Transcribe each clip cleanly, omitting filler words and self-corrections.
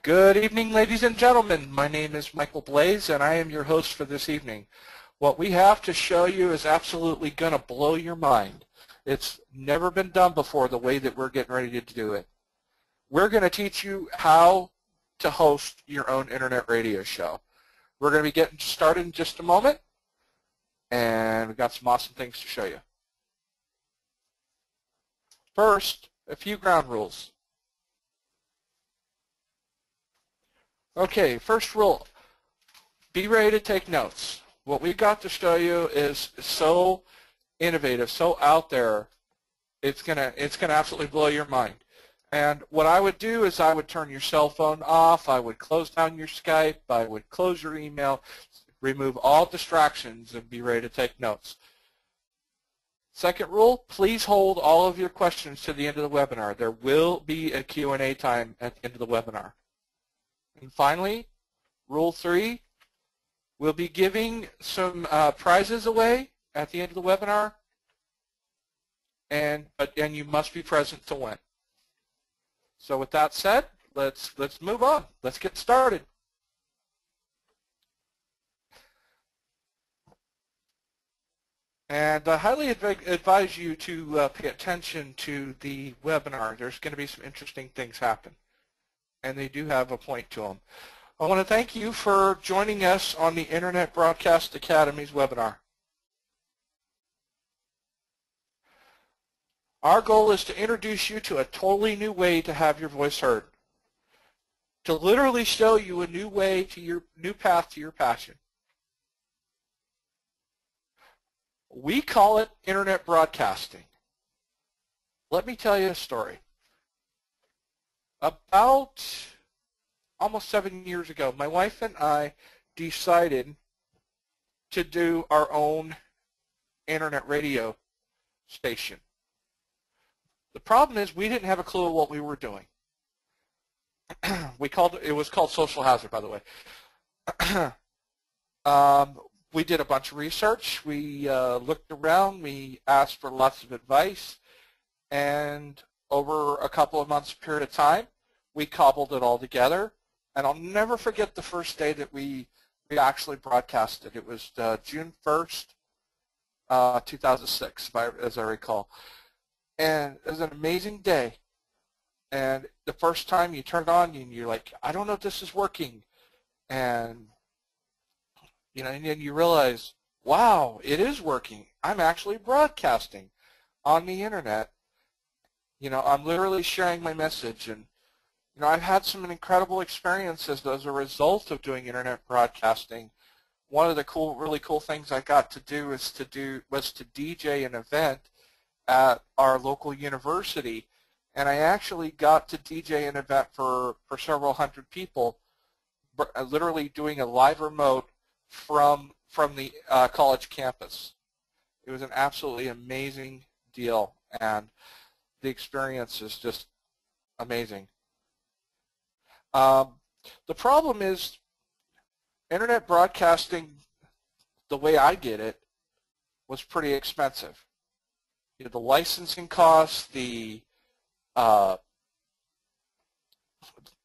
Good evening, ladies and gentlemen. My name is Michael Blaze, and I am your host for this evening. What we have to show you is absolutely going to blow your mind. It's never been done before the way that we're getting ready to do it. We're going to teach you how to host your own internet radio show. We're going to be getting started in just a moment, and we've got some awesome things to show you. First, a few ground rules. Okay, first rule, be ready to take notes. What we've got to show you is so innovative, so out there, it's gonna absolutely blow your mind. And what I would do is I would turn your cell phone off, I would close down your Skype, I would close your email, remove all distractions, and be ready to take notes. Second rule, please hold all of your questions to the end of the webinar. There will be a Q&A time at the end of the webinar. And finally, rule 3, we'll be giving some prizes away at the end of the webinar, and you must be present to win. So with that said, let's move on. Let's get started. And I highly advise you to pay attention to the webinar. There's going to be some interesting things happen, and they do have a point to them. I want to thank you for joining us on the Internet Broadcast Academy's webinar. Our goal is to introduce you to a totally new way to have your voice heard, to literally show you a new way to your new path to your passion. We call it Internet broadcasting. Let me tell you a story. About almost 7 years ago, my wife and I decided to do our own internet radio station. The problem is we didn't have a clue of what we were doing. It was called Social Hazard, by the way. We did a bunch of research. We looked around. We asked for lots of advice. And over a couple of months period of time, we cobbled it all together. And I'll never forget the first day that we actually broadcasted. It was June 1st, 2006, as I recall. And it was an amazing day. And the first time you turn it on, and you're like, I don't know if this is working. And and then you realize, wow, it is working. I'm actually broadcasting on the internet. I'm literally sharing my message. And I've had some incredible experiences as a result of doing internet broadcasting. One of the really cool things I got to do was to DJ an event at our local university, and I actually got to DJ an event for several hundred people, literally doing a live remote from the college campus. It was an absolutely amazing deal, and the experience is just amazing. The problem is internet broadcasting, the way I did it, was pretty expensive. The licensing costs, the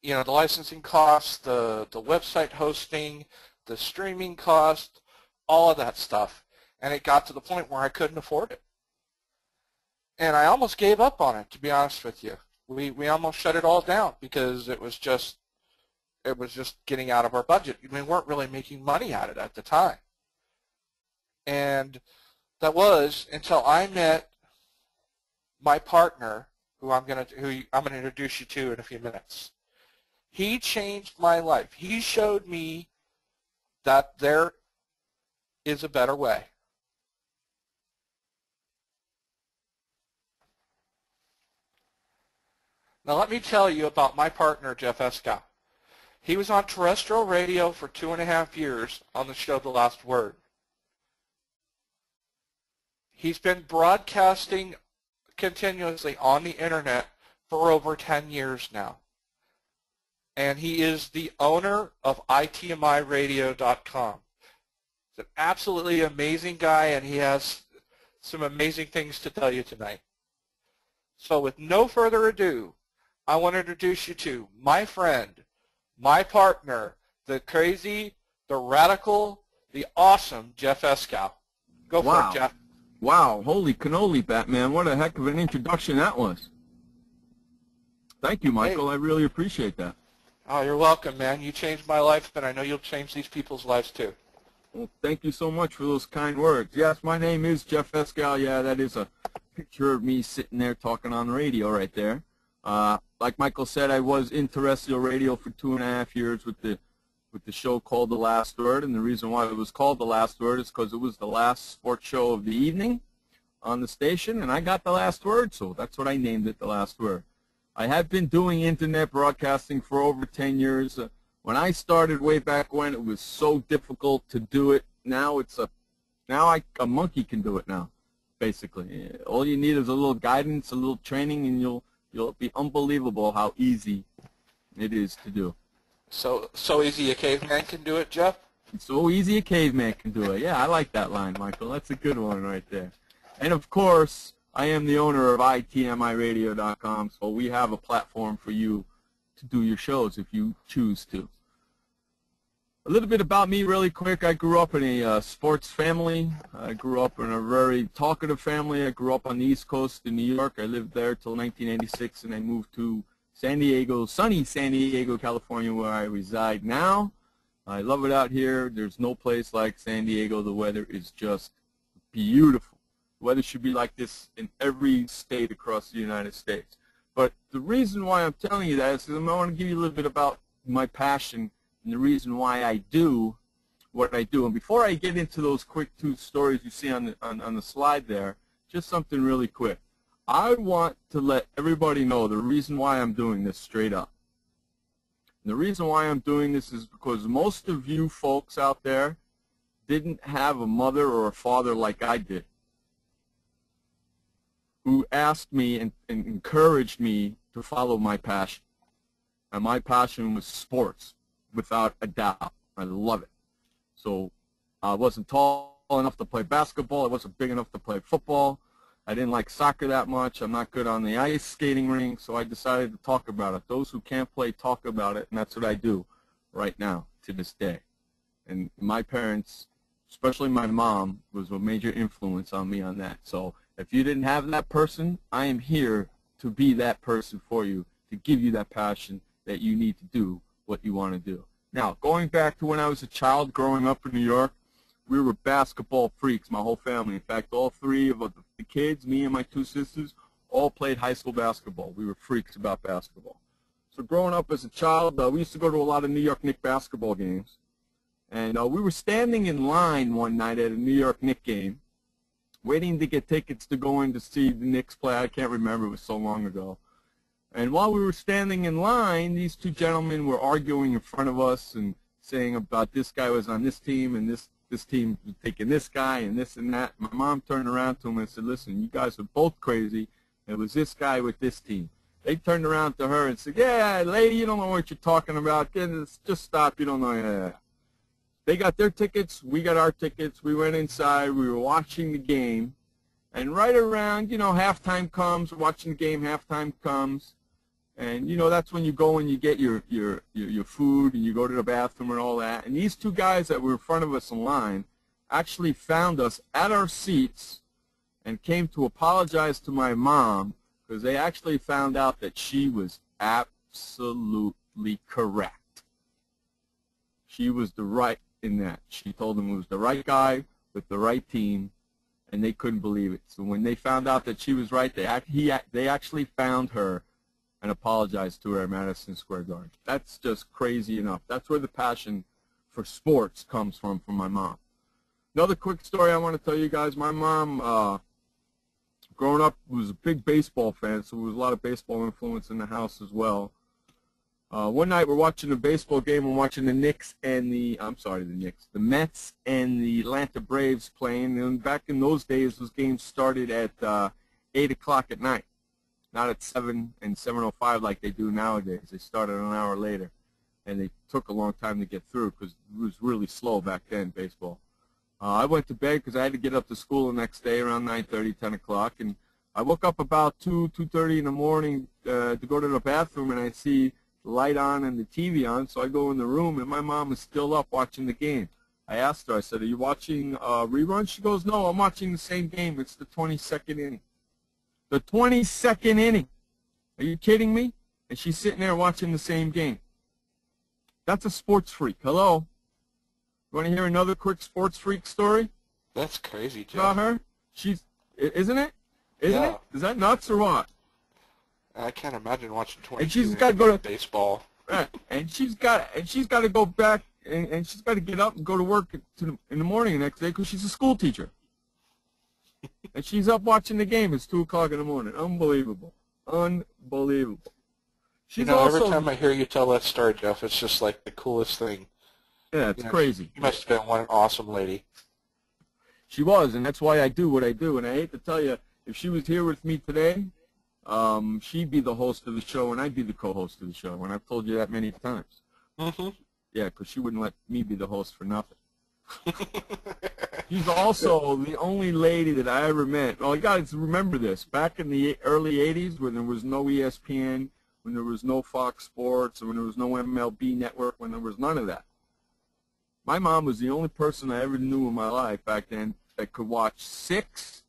licensing costs, the website hosting, the streaming cost, all of that stuff. And it got to the point where I couldn't afford it. And I almost gave up on it, to be honest with you. We almost shut it all down because it was just getting out of our budget. We weren't really making money at it at the time. And that was until I met my partner, who I'm going to introduce you to in a few minutes. He changed my life. He showed me that there is a better way. Now let me tell you about my partner, Jeff Escott. He was on terrestrial radio for 2.5 years on the show The Last Word. He's been broadcasting continuously on the internet for over 10 years now. And he is the owner of itmiradio.com. He's an absolutely amazing guy, and he has some amazing things to tell you tonight. So with no further ado, I want to introduce you to my friend, my partner, the crazy, the radical, the awesome Jeff Eskow. Go for it, Jeff. Wow, holy cannoli, Batman. What a heck of an introduction that was. Thank you, Michael. Hey. I really appreciate that. Oh, you're welcome, man. You changed my life, and I know you'll change these people's lives, too. Well, thank you so much for those kind words. Yes, my name is Jeff Eskow. Yeah, that is a picture of me sitting there talking on the radio right there. Like Michael said, I was in terrestrial radio for 2.5 years with the show called The Last Word, and the reason why it was called The Last Word is because it was the last sports show of the evening on the station, and I got the last word, so that's what I named it, The Last Word. I have been doing internet broadcasting for over 10 years. When I started way back when, it was so difficult to do it. Now a monkey can do it now, basically. All you need is a little guidance, a little training, and you'll be unbelievable how easy it is to do. So easy a caveman can do it, Jeff? It's so easy a caveman can do it. Yeah, I like that line, Michael. That's a good one right there. And, of course, I am the owner of ITMIRadio.com, so we have a platform for you to do your shows if you choose to. A little bit about me really quick. I grew up in a sports family. I grew up in a very talkative family. I grew up on the East Coast in New York. I lived there till 1986, and I moved to San Diego, sunny San Diego, California, where I reside now. I love it out here. There's no place like San Diego. The weather is just beautiful. The weather should be like this in every state across the United States. But the reason why I'm telling you that is because I want to give you a little bit about my passion and the reason why I do what I do. And before I get into those quick 2 stories you see on the slide there, just something really quick. I want to let everybody know the reason why I'm doing this straight up. And the reason why I'm doing this is because most of you folks out there didn't have a mother or a father like I did, who asked me and encouraged me to follow my passion. And my passion was sports, without a doubt. I love it. So I wasn't tall enough to play basketball. I wasn't big enough to play football. I didn't like soccer that much. I'm not good on the ice skating rink, so I decided to talk about it. Those who can't play talk about it, and that's what I do right now to this day. And my parents, especially my mom, was a major influence on me on that. So if you didn't have that person, I am here to be that person for you, to give you that passion that you need to do what you want to do. Now, going back to when I was a child growing up in New York, we were basketball freaks, my whole family. In fact, all 3 of the kids, me and my 2 sisters, all played high school basketball. We were freaks about basketball. So growing up as a child, we used to go to a lot of New York Knicks basketball games. And we were standing in line one night at a New York Knicks game, waiting to get tickets to go in to see the Knicks play. I can't remember. It was so long ago. And while we were standing in line, these 2 gentlemen were arguing in front of us and saying about this guy was on this team and this team was taking this guy and this and that. My mom turned around to him and said, listen, you guys are both crazy. It was this guy with this team. They turned around to her and said, yeah, lady, you don't know what you're talking about. Just stop. You don't know. Yeah. They got their tickets. We got our tickets. We went inside. We were watching the game. And right around, halftime comes, we're watching the game, halftime comes. And, that's when you go and you get your food and you go to the bathroom and all that. And these 2 guys that were in front of us in line actually found us at our seats and came to apologize to my mom because they actually found out that she was absolutely correct. She was right in that. She told them it was the right guy with the right team, and they couldn't believe it. So when they found out that she was right, they actually found her and apologized to her at Madison Square Garden. That's just crazy enough. That's where the passion for sports comes from my mom. Another quick story I want to tell you guys. My mom, growing up, was a big baseball fan, so there was a lot of baseball influence in the house as well. One night we're watching a baseball game. We're watching the Mets and the Atlanta Braves playing. And back in those days, those games started at 8 o'clock at night. Not at 7 and 7:05 like they do nowadays. They started an hour later, and they took a long time to get through because it was really slow back then, baseball. I went to bed because I had to get up to school the next day around 9:30, 10 o'clock, and I woke up about 2:30 in the morning to go to the bathroom, and I see the light on and the TV on, so I go in the room, and my mom is still up watching the game. I asked her, I said, are you watching reruns? She goes, no, I'm watching the same game. It's the 22nd inning. The 22nd inning. Are you kidding me? And she's sitting there watching the same game. That's a sports freak. Hello? You want to hear another quick sports freak story? That's crazy, Jeff. About her? Isn't it? Isn't it? Is that nuts or what? I can't imagine watching 20. And she's got to go to baseball. Right. And she's got to go back, and she's got to get up and go to work in the morning the next day because she's a school teacher. And she's up watching the game. It's 2 o'clock in the morning. Unbelievable. Unbelievable. She's every time I hear you tell that story, Jeff, it's just like the coolest thing. Yeah, it's crazy. You must have been one awesome lady. She was, and that's why I do what I do. And I hate to tell you, if she was here with me today, she'd be the host of the show, and I'd be the co-host of the show. And I've told you that many times. Mm-hmm. Yeah, because she wouldn't let me be the host for nothing. She's also the only lady that I ever met. Well, you guys remember this. Back in the early 80s when there was no ESPN, when there was no Fox Sports, when there was no MLB Network, when there was none of that. My mom was the only person I ever knew in my life back then that could watch 6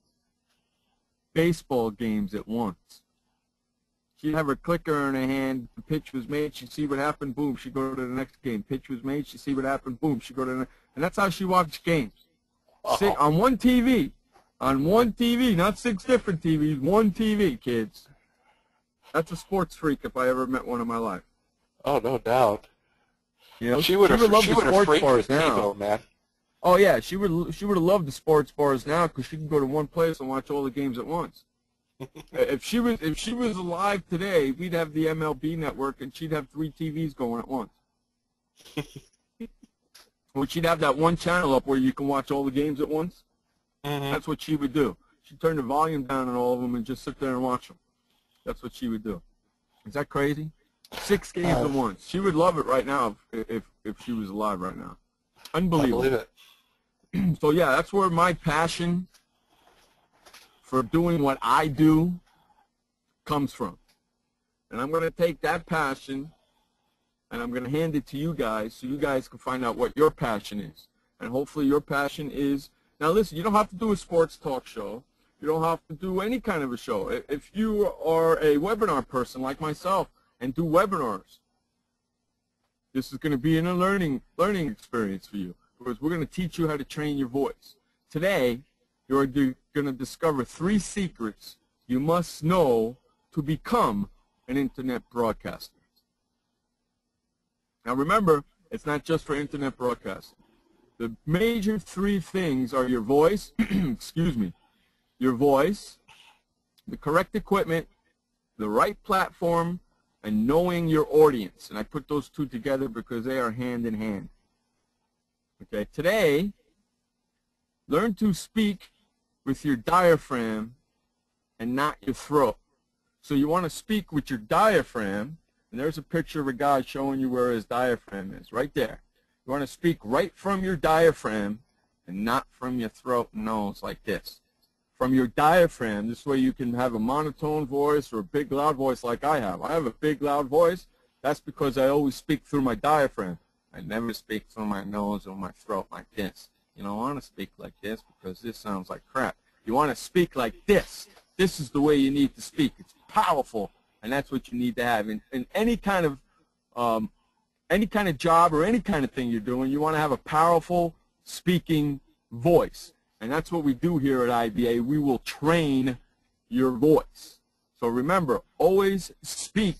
baseball games at once. She'd have her clicker in her hand, the pitch was made, she'd see what happened, boom, she'd go to the next game. Pitch was made, she'd see what happened, boom, she'd go to the next. And that's how she watched games. On one TV. On one TV, not 6 different TVs, one TV, kids. That's a sports freak if I ever met one in my life. Oh, no doubt. You know, she would have loved the sports bars now. now. Man. Oh yeah, she would have loved the sports bars now because she can go to one place and watch all the games at once. If she was alive today, we'd have the MLB Network and she'd have 3 TVs going at once. Well, she'd have that one channel up where you can watch all the games at once. Mm-hmm. That's what she would do. She'd turn the volume down on all of them and just sit there and watch them. That's what she would do. Is that crazy? 6 games at once. She would love it right now if she was alive right now. Unbelievable. I believe it. So yeah, that's where my passion for doing what I do comes from. And I'm going to take that passion and I'm going to hand it to you guys so you guys can find out what your passion is. And hopefully your passion is, now listen, you don't have to do a sports talk show. You don't have to do any kind of a show. If you are a webinar person like myself and do webinars, this is going to be a learning experience for you because we're going to teach you how to train your voice. Today, you're going to discover 3 secrets you must know to become an internet broadcaster. Now remember, it's not just for internet broadcasting. The major 3 things are your voice, excuse me, your voice, the correct equipment, the right platform, and knowing your audience. And I put those 2 together because they are hand in hand. Okay, today, learn to speak with your diaphragm and not your throat. So you want to speak with your diaphragm, and there's a picture of a guy showing you where his diaphragm is, right there. You want to speak right from your diaphragm and not from your throat and nose like this. From your diaphragm, this way you can have a monotone voice or a big loud voice like I have. I have a big loud voice. That's because I always speak through my diaphragm. I never speak through my nose or my throat like this. You don't want to speak like this because this sounds like crap. You want to speak like this. This is the way you need to speak. It's powerful, and that's what you need to have. In any kind of job or any kind of thing you're doing, you want to have a powerful speaking voice. And that's what we do here at IBA. We will train your voice. So remember, always speak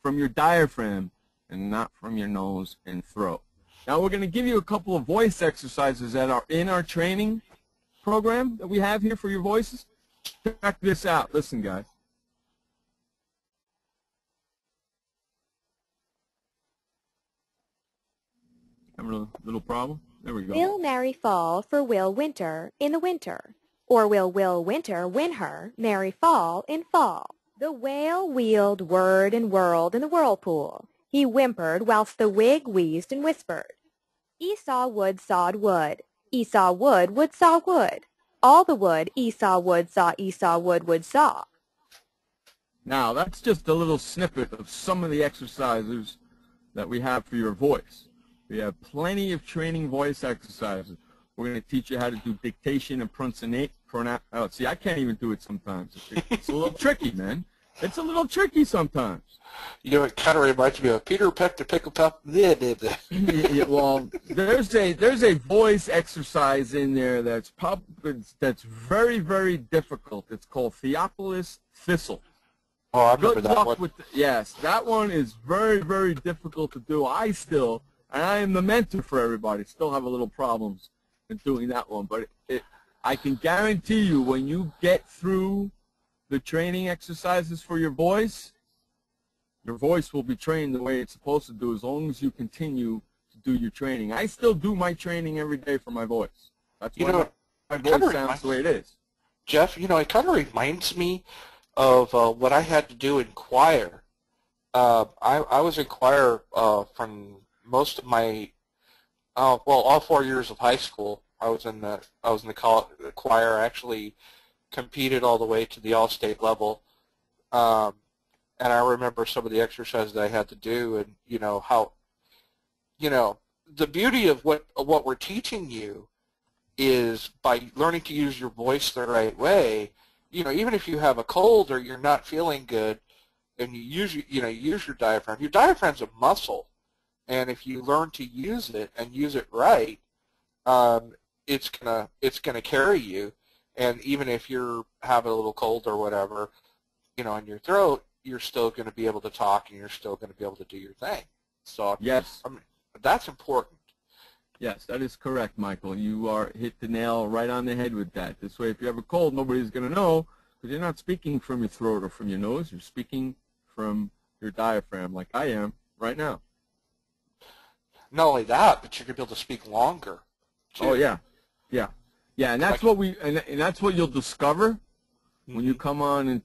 from your diaphragm and not from your nose and throat. Now we're going to give you a couple of voice exercises that are in our training program that we have here for your voices. Check this out. Listen, guys. Having a little problem? There we go. Will Mary fall for Will Winter in the winter? Or will Will Winter win her Mary fall in fall? The whale wheeled, whirred, and whirled in the whirlpool. He whimpered whilst the wig wheezed and whispered. Esau wood sawed wood. Esau wood saw wood. All the wood Esau would saw Esau would saw. Now, that's just a little snippet of some of the exercises that we have for your voice. We have plenty of training voice exercises. We're going to teach you how to do dictation and oh, see, I can't even do it sometimes. It's a little tricky, man. It's a little tricky sometimes. You know, it kind of reminds me of Peter Peck the Pickle Pup. Yeah, well, there's a voice exercise in there that's very, very difficult. It's called Theophilus Thistle. Oh, I remember Good that luck one. with yes, that one is very, very difficult to do. And I am the mentor for everybody, still have a little problems in doing that one. But I can guarantee you when you get through the training exercises for your voice will be trained the way it's supposed to do as long as you continue to do your training. I still do my training every day for my voice. That's why my voice sounds the way it is. Jeff, you know, it kind of reminds me of what I had to do in choir. I was in choir from most of my, all 4 years of high school. I was in the choir. I actually competed all the way to the all-state level, and I remember some of the exercises that I had to do, and you know how, you know, the beauty of what we're teaching you is by learning to use your voice the right way. You know, even if you have a cold or you're not feeling good, and you use your diaphragm. Your diaphragm's a muscle, and if you learn to use it and use it right, it's gonna carry you. And even if you're having a little cold or whatever, you know, in your throat, you're still going to be able to talk, and you're still going to be able to do your thing. So yes, I mean, that's important. Yes, that is correct, Michael. You are hit the nail right on the head with that. This way, if you have a cold, nobody's going to know because you're not speaking from your throat or from your nose. You're speaking from your diaphragm like I am right now. Not only that, but you're going to be able to speak longer, too. Oh, yeah. Yeah. Yeah, and that's what and that's what you'll discover when you come on and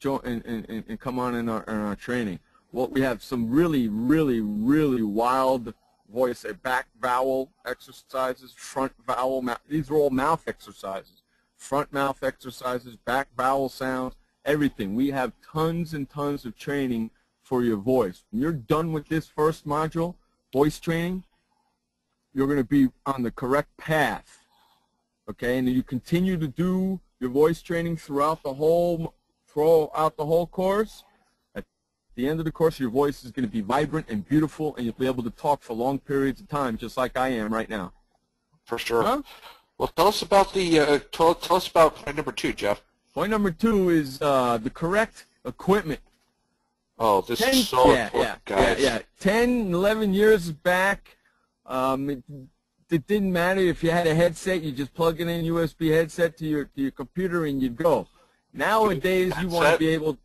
come on in our training. Well, we have some really, really, really wild voice, back vowel exercises, front vowel. These are all mouth exercises. Front mouth exercises, back vowel sounds, everything. We have tons and tons of training for your voice. When you're done with this first module, voice training, you're going to be on the correct path. Okay, and then you continue to do your voice training throughout the whole course. At the end of the course, your voice is going to be vibrant and beautiful, and you'll be able to talk for long periods of time, just like I am right now. For sure. Huh? Well, tell us about tell us about point number 2, Jeff. Point number 2 is the correct equipment. Oh, this is so important, guys. Yeah. 10, 11 years back, it didn't matter if you had a headset. You just plug it in USB headset to your computer and you'd go. Nowadays, you want to be able.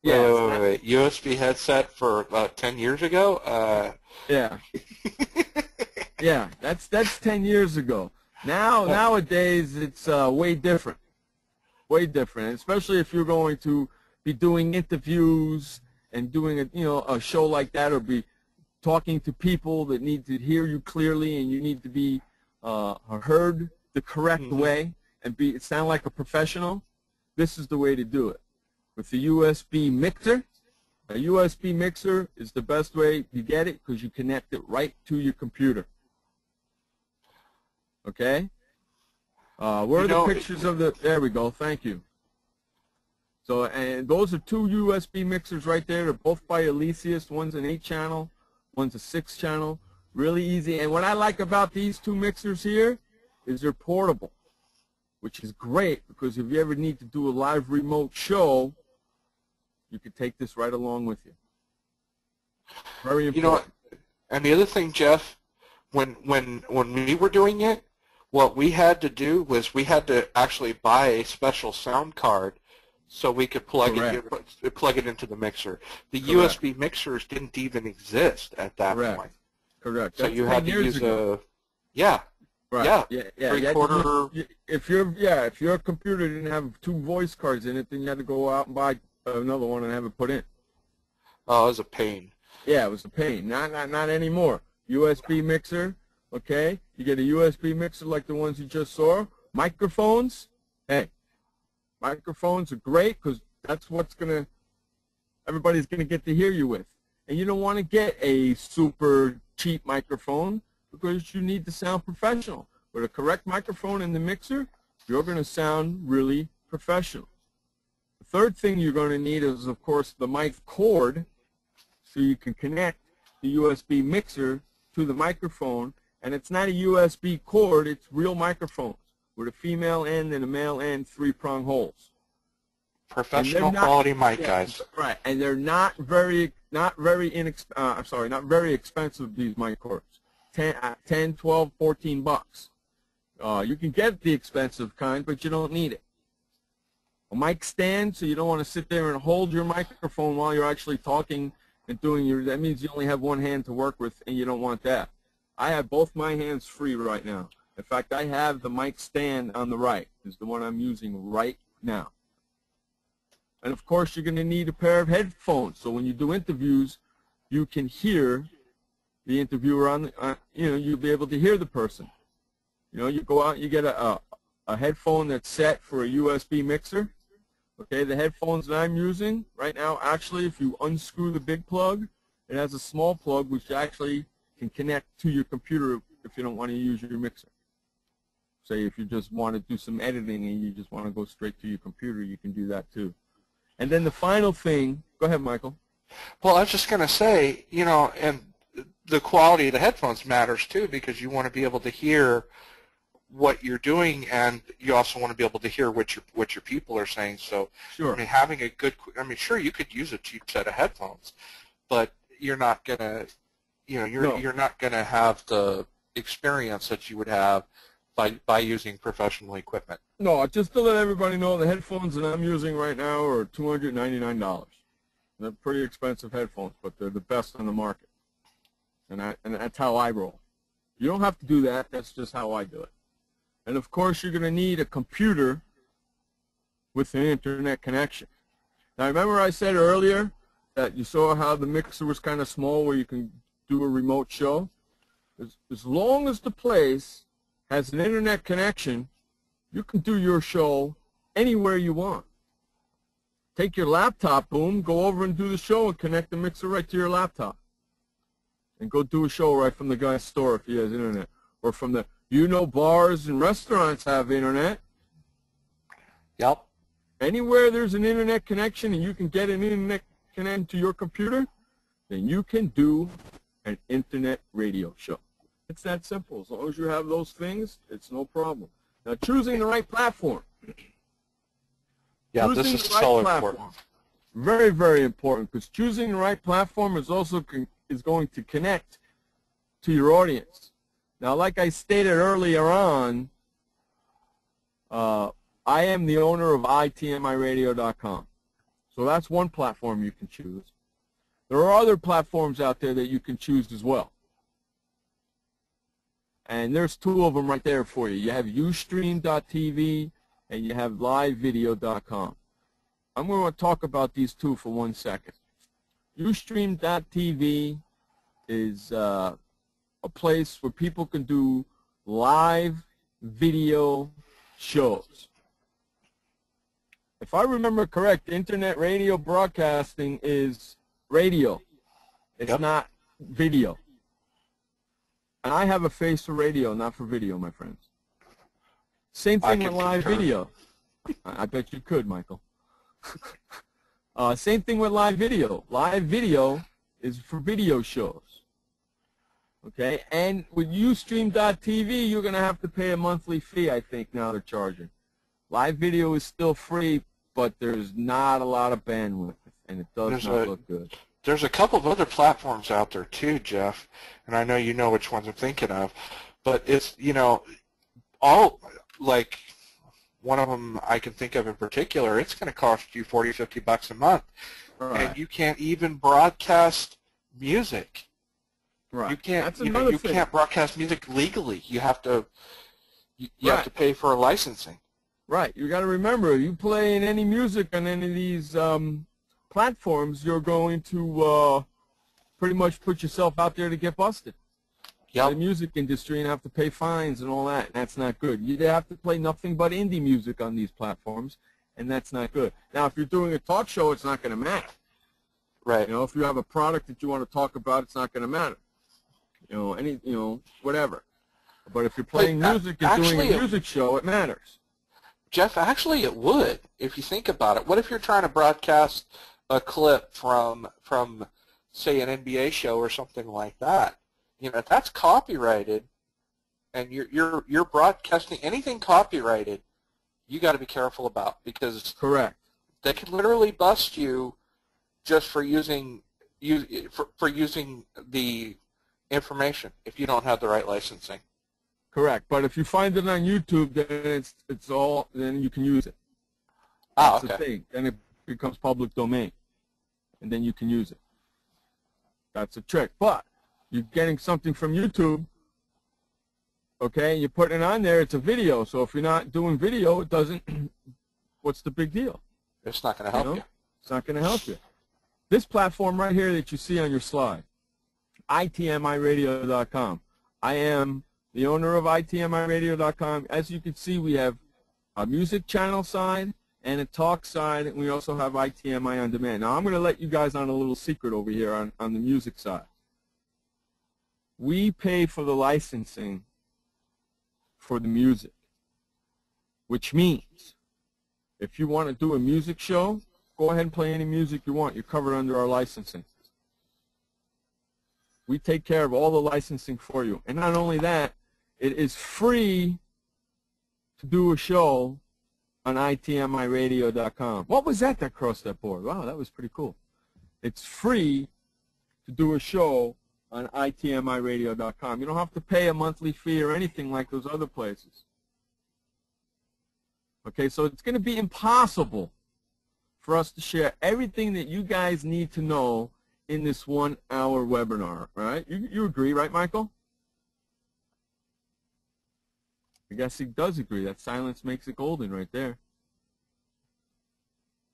Wait. USB headset for about 10 years ago. Yeah. Yeah, that's 10 years ago. Nowadays, it's way different. Way different, especially if you're going to be doing interviews and doing a show like that, or be talking to people that need to hear you clearly, and you need to be heard the correct way and sound like a professional. This is the way to do it. With the USB mixer, a USB mixer is the best way you get it because you connect it right to your computer. Okay? Where are the pictures of the? There we go. Thank you. So, and those are 2 USB mixers right there. They're both by Alesis. One's an 8-channel. One's a 6-channel. Really easy. And what I like about these 2 mixers here is they're portable, which is great because if you ever need to do a live remote show, you can take this right along with you. Very important. You know, and the other thing, Jeff, when we were doing it, what we had to do was we had to actually buy a special sound card so we could plug it into the mixer. The USB mixers didn't even exist at that point. Correct. So you had to use a Right. Yeah. Yeah. If your computer didn't have 2 voice cards in it, then you had to go out and buy another one and have it put in. Oh, it was a pain. Yeah, it was a pain. Not anymore. USB mixer. Okay, you get a USB mixer like the ones you just saw. Microphones. Hey, microphones are great because that's what's gonna everybody's going to get to hear you with. And you don't want to get a super cheap microphone because you need to sound professional. With a correct microphone in the mixer, you're going to sound really professional. The third thing you're going to need is, of course, the mic cord, so you can connect the USB mixer to the microphone. And it's not a USB cord, it's real microphones with a female end and a male end, 3-prong holes. Professional quality mic, guys. Right, and they're not very expensive, these mic cords. 10, 12, 14 bucks. You can get the expensive kind, but you don't need it. A mic stand, so you don't want to sit there and hold your microphone while you're actually talking and doing your, that means you only have one hand to work with, and you don't want that. I have both my hands free right now. In fact, I have the mic stand on the right, is the one I'm using right now. And of course, you're going to need a pair of headphones, so when you do interviews, you can hear the interviewer on the, you'll be able to hear the person. You go out, you get a headphone that's set for a USB mixer. Okay, the headphones that I'm using right now, actually, if you unscrew the big plug, it has a small plug which actually can connect to your computer if you don't want to use your mixer. Say if you just want to do some editing and you just want to go straight to your computer, you can do that too. And then the final thing, go ahead, Michael. Well, I was just going to say, and the quality of the headphones matters too, because you want to be able to hear what you're doing, and you also want to be able to hear what your people are saying. So, sure. I mean, having a good, sure, you could use a cheap set of headphones, but you're not gonna, you're not gonna have the experience that you would have by using professional equipment. No, just to let everybody know, the headphones that I'm using right now are $299. They're pretty expensive headphones, but they're the best on the market, and that's how I roll. You don't have to do that. That's just how I do it. And of course, you're going to need a computer with an internet connection. Now, remember I said earlier that you saw how the mixer was kind of small where you can do a remote show? As long as the place has an internet connection, you can do your show anywhere you want. Take your laptop, boom, go over and do the show and connect the mixer right to your laptop. And go do a show right from the guy's store if he has internet. Or from the, bars and restaurants have internet. Yep. Anywhere there's an internet connection and you can get an internet connection to your computer, then you can do an internet radio show. It's that simple. As long as you have those things, it's no problem. Now, choosing the right platform. Yeah, this is so important. Very, very important, because choosing the right platform is also going to connect to your audience. Now, like I stated earlier on, I am the owner of itmiradio.com. So that's one platform you can choose. There are other platforms out there that you can choose as well. And there's two of them right there for you. You have Ustream.tv and you have livevideo.com. I'm going to talk about these two for 1 second. Ustream.tv is a place where people can do live video shows. If I remember correct, internet radio broadcasting is radio. It's not video. And I have a face for radio, not for video, my friends. Same thing with live video. I bet you could, Michael. Same thing with live video. Live video is for video shows. Okay, and with Ustream.tv, you're going to have to pay a monthly fee, I think, now they're charging. Live video is still free, but there's not a lot of bandwidth, and it does not look good. There's a couple of other platforms out there, too, Jeff, and I know you know which ones I'm thinking of, but it's, all, like, one of them I can think of in particular, it's going to cost you $40, $50 a month, and you can't even broadcast music. Right. You can't. You can't broadcast music legally. You have to. You have to pay for a licensing. Right. You got to remember, you play in any music on any of these platforms, you're going to pretty much put yourself out there to get busted. Yep. The music industry and have to pay fines and all that. And that's not good. You have to play nothing but indie music on these platforms, and that's not good. Now, if you're doing a talk show, it's not going to matter. Right. You know, if you have a product that you want to talk about, it's not going to matter. You know, whatever. But if you're playing music and doing a music show, it matters. Jeff, actually it would, if you think about it. What if you're trying to broadcast a clip from say, an NBA show or something like that? You know, if that's copyrighted and you're broadcasting anything copyrighted, you got to be careful about, because Correct. they can literally bust you just for using the information if you don't have the right licensing. Correct. But if you find it on YouTube, then then you can use it. Ah, That's okay. the thing. Then it becomes public domain, and then you can use it. That's a trick. But you're getting something from YouTube, okay, and you're putting it on there, it's a video. So if you're not doing video, it doesn't, what's the big deal? It's not going to help you. It's not going to help you. This platform right here that you see on your slide, itmiradio.com. I am the owner of itmiradio.com. As you can see, we have a music channel side and a talk side, and we also have ITMI on demand. Now, I'm going to let you guys on a little secret over here on the music side. We pay for the licensing for the music, which means if you want to do a music show, go ahead and play any music you want. You're covered under our licensing. We take care of all the licensing for you. And not only that, it is free to do a show on itmiradio.com. What was that crossed that board? Wow, that was pretty cool. It's free to do a show on itmiradio.com. You don't have to pay a monthly fee or anything like those other places. Okay, so it's going to be impossible for us to share everything that you guys need to know in this 1-hour webinar, right? You agree, right, Michael? I guess he does agree. That silence makes it golden right there.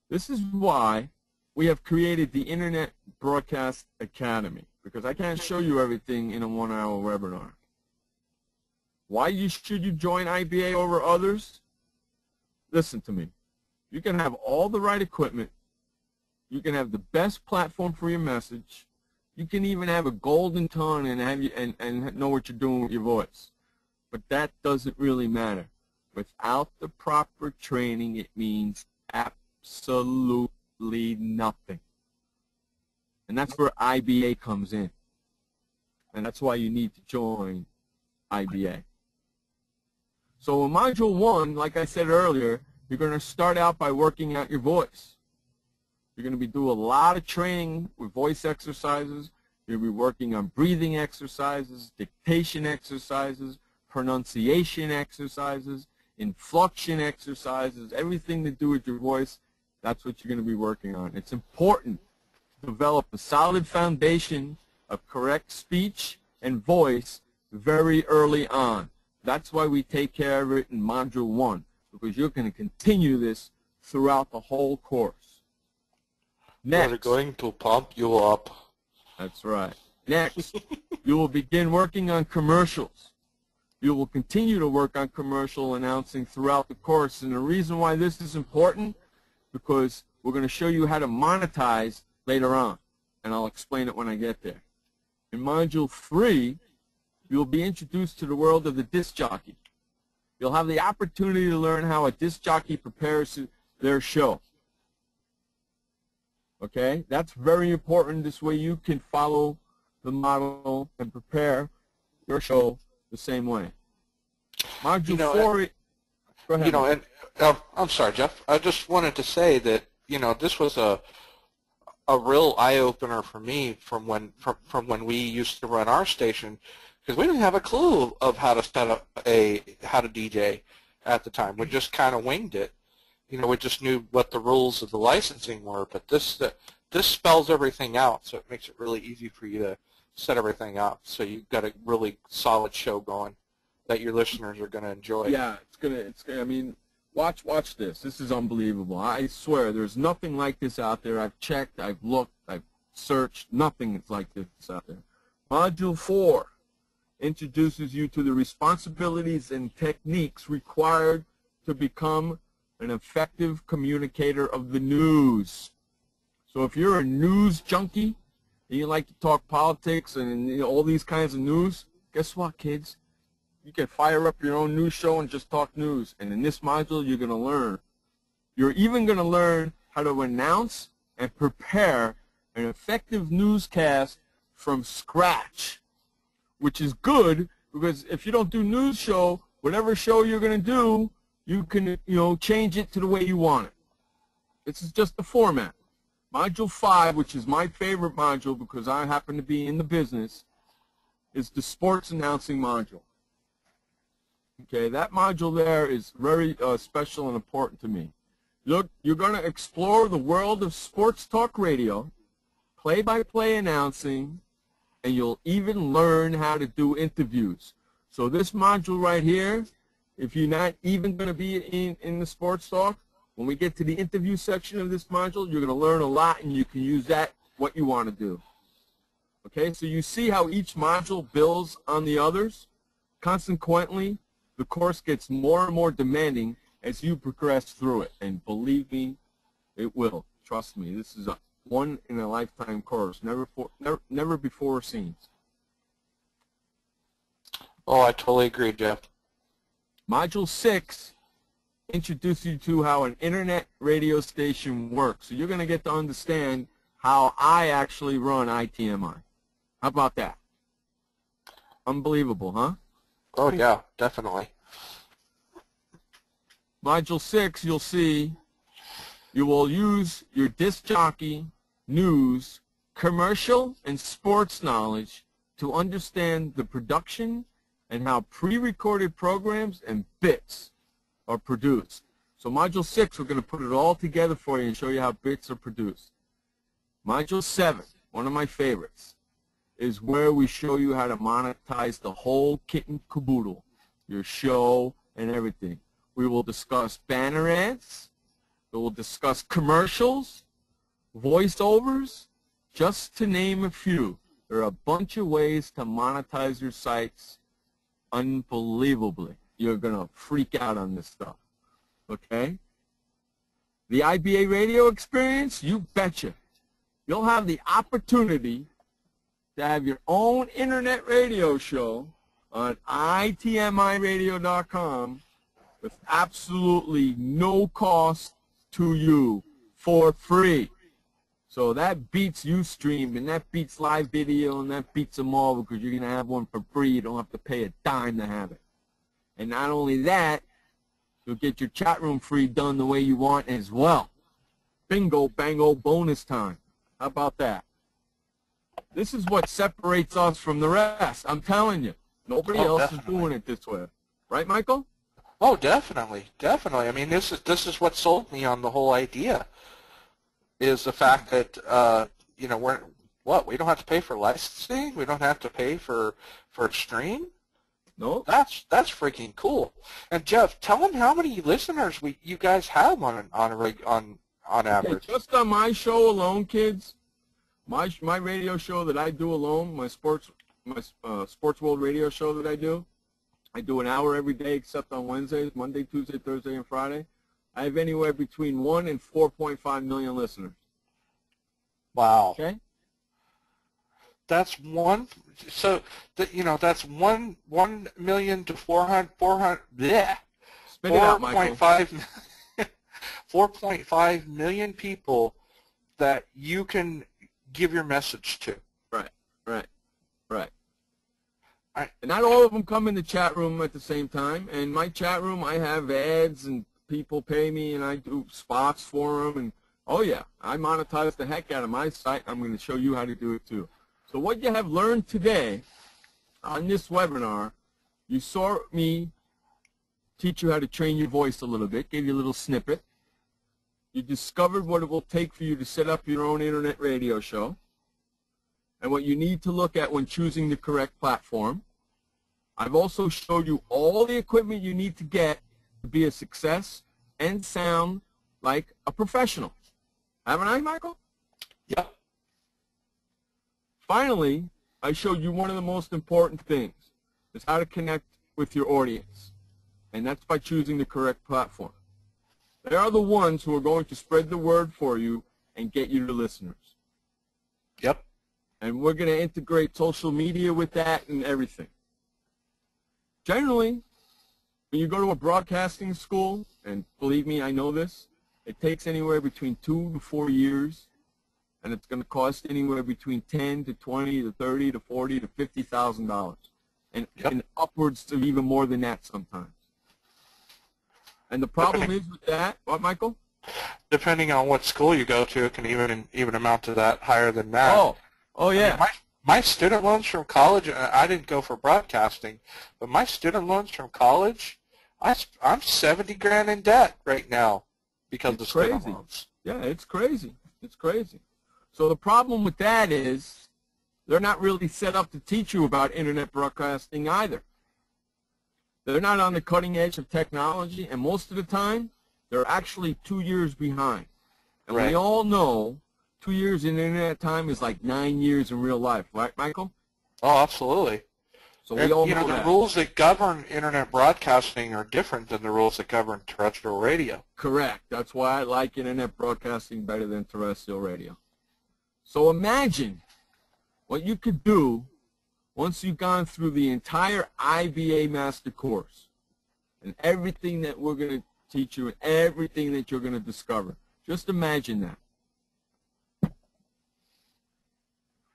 This is why we have created the Internet Broadcast Academy, because I can't show you everything in a 1-hour webinar. Why should you join IBA over others? Listen to me. You can have all the right equipment. You can have the best platform for your message. You can even have a golden tone and and know what you're doing with your voice. But that doesn't really matter. Without the proper training, it means absolutely nothing. And that's where IBA comes in. And that's why you need to join IBA. So in Module 1, like I said earlier, you're going to start out by working out your voice. You're going to be doing a lot of training with voice exercises. You'll be working on breathing exercises, dictation exercises, pronunciation exercises, inflection exercises, everything to do with your voice. That's what you're going to be working on. It's important to develop a solid foundation of correct speech and voice very early on. That's why we take care of it in Module 1, because you're going to continue this throughout the whole course. Next. We're going to pump you up. That's right. Next, you will begin working on commercials. You will continue to work on commercial announcing throughout the course. And the reason why this is important, because we're going to show you how to monetize later on. And I'll explain it when I get there. In Module 3, you'll be introduced to the world of the disc jockey. You'll have the opportunity to learn how a disc jockey prepares their show. Okay? That's very important. This way you can follow the model and prepare your show the same way. Module 4, go ahead. And I'm sorry, Jeff. I just wanted to say that, this was a real eye-opener for me from when we used to run our station, because we didn't have a clue of how to set up how to DJ at the time. We just kind of winged it. We just knew what the rules of the licensing were, but this spells everything out, so it makes it really easy for you to set everything up. So you've got a really solid show going that your listeners are going to enjoy. Yeah, it's gonna. I mean, watch this. This is unbelievable. I swear, there's nothing like this out there. I've checked, I've looked, I've searched. Nothing like this out there. Module 4 introduces you to the responsibilities and techniques required to become an effective communicator of the news. So if you're a news junkie and you like to talk politics and all these kinds of news, guess what, kids? You can fire up your own news show and just talk news. And in this module, you're going to learn. You're even going to learn how to announce and prepare an effective newscast from scratch, which is good because if you don't do news show, whatever show you're going to do, you can, change it to the way you want it. This is just the format. Module 5, which is my favorite module because I happen to be in the business, is the sports announcing module. Okay, that module there is very special and important to me. Look, you're going to explore the world of sports talk radio, play-by-play announcing, and you'll even learn how to do interviews. So this module right here, if you're not even going to be in the sports talk, when we get to the interview section of this module, you're going to learn a lot, and you can use that what you want to do. Okay, so you see how each module builds on the others? Consequently, the course gets more and more demanding as you progress through it. And believe me, it will. Trust me, this is a one-in-a-lifetime course, never before seen. Oh, I totally agree, Jeff. Module 6 introduces you to how an internet radio station works. So you're going to get to understand how I actually run ITMI. How about that? Unbelievable, huh? Oh, yeah, definitely. Module 6, you'll see you will use your disc jockey, news, commercial, and sports knowledge to understand the production and how pre-recorded programs and bits are produced. So Module 6, we're going to put it all together for you and show you how bits are produced. Module 7, one of my favorites, is where we show you how to monetize the whole kit and caboodle, your show and everything. We will discuss banner ads. We will discuss commercials, voiceovers, just to name a few. There are a bunch of ways to monetize your sites unbelievably. You're going to freak out on this stuff, okay? The IBA radio experience, you betcha. You'll have the opportunity to have your own internet radio show on itmiradio.com with absolutely no cost to you for free. So that beats Ustream, and that beats live video, and that beats them all because you're going to have one for free. You don't have to pay a dime to have it. And not only that, you'll get your chat room free done the way you want as well. Bingo, bango, bonus time. How about that? This is what separates us from the rest. I'm telling you. Nobody else is doing it this way. Right, Michael? Oh, definitely, definitely. I mean, this is what sold me on the whole idea, is the fact that we don't have to pay for licensing, we don't have to pay for stream. No. That's freaking cool. And Jeff, tell them how many listeners you guys have on average. Okay, just on my show alone, kids. My radio show that I do alone, my Sports World radio show that I do an hour every day except on Wednesdays, Monday, Tuesday, Thursday, and Friday. I have anywhere between 1 and 4.5 million listeners. Wow. Okay. That's one. So that's 1 million to 400. Yeah. Spit it out, Michael. 4.5 million people that you can give your message to. Right. And not all of them come in the chat room at the same time. And my chat room, I have ads and people pay me and I do spots for them. And, oh, yeah, I monetize the heck out of my site. I'm going to show you how to do it, too. So what you have learned today on this webinar, you saw me teach you how to train your voice a little bit, gave you a little snippet. You discovered what it will take for you to set up your own internet radio show and what you need to look at when choosing the correct platform. I've also showed you all the equipment you need to get to be a success and sound like a professional. Haven't I, Michael? Yep. Finally, I showed you one of the most important things, is how to connect with your audience, and that's by choosing the correct platform. They are the ones who are going to spread the word for you and get you the listeners. Yep. And we're going to integrate social media with that and everything. Generally, when you go to a broadcasting school, and believe me, I know this, it takes anywhere between 2 to 4 years, and it's going to cost anywhere between 10 to 20 to 30 to 40 to $50,000, and upwards of even more than that sometimes. And the problem is with that, what, Michael? Depending on what school you go to, it can even amount to that, higher than that. Oh yeah. I mean, my student loans from college, I didn't go for broadcasting, but my student loans from college, I'm 70 grand in debt right now because of student loans. Yeah, it's crazy. It's crazy. So the problem with that is they're not really set up to teach you about internet broadcasting either. They're not on the cutting edge of technology, and most of the time, they're actually 2 years behind. And we all know 2 years in internet time is like 9 years in real life, right, Michael? Oh, absolutely. So we all know the rules that govern internet broadcasting are different than the rules that govern terrestrial radio. Correct. That's why I like internet broadcasting better than terrestrial radio. So imagine what you could do once you've gone through the entire IBA Master Course and everything that we're going to teach you and everything that you're going to discover. Just imagine that.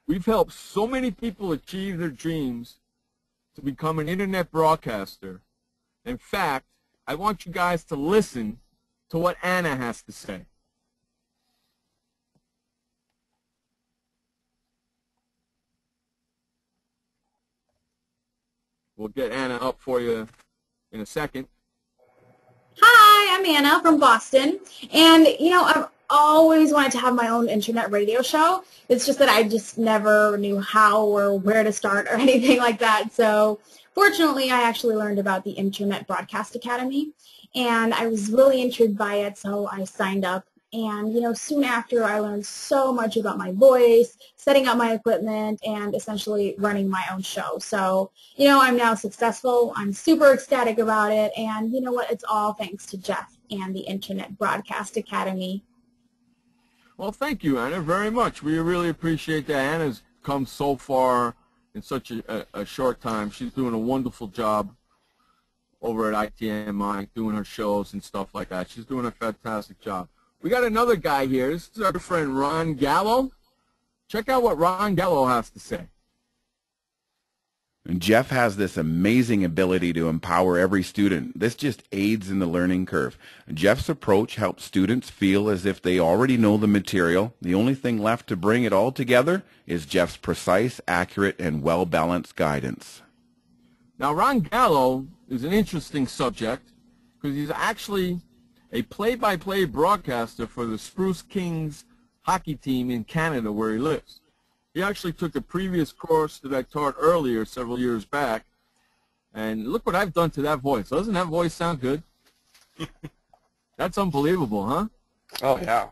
We've helped so many people achieve their dreams to become an internet broadcaster. In fact, I want you guys to listen to what Anna has to say. We'll get Anna up for you in a second. Hi, I'm Anna from Boston, and I've always wanted to have my own internet radio show. It's just that I just never knew how or where to start or anything like that. So fortunately, I actually learned about the Internet Broadcast Academy, and I was really intrigued by it, so I signed up. And, soon after, I learned so much about my voice, setting up my equipment, and essentially running my own show. So, I'm now successful. I'm super ecstatic about it. And you know what? It's all thanks to Jeff and the Internet Broadcast Academy. Well, thank you, Anna, very much. We really appreciate that. Anna's come so far in such a short time. She's doing a wonderful job over at ITMI, doing her shows and stuff like that. She's doing a fantastic job. We got another guy here. This is our friend Ron Gallo. Check out what Ron Gallo has to say. Jeff has this amazing ability to empower every student. This just aids in the learning curve. Jeff's approach helps students feel as if they already know the material. The only thing left to bring it all together is Jeff's precise, accurate, and well-balanced guidance. Now, Ron Gallo is an interesting subject because he's actually a play-by-play broadcaster for the Spruce Kings hockey team in Canada where he lives. He actually took a previous course that I taught earlier several years back, and look what I've done to that voice. Doesn't that voice sound good? That's unbelievable, huh? Oh, yeah.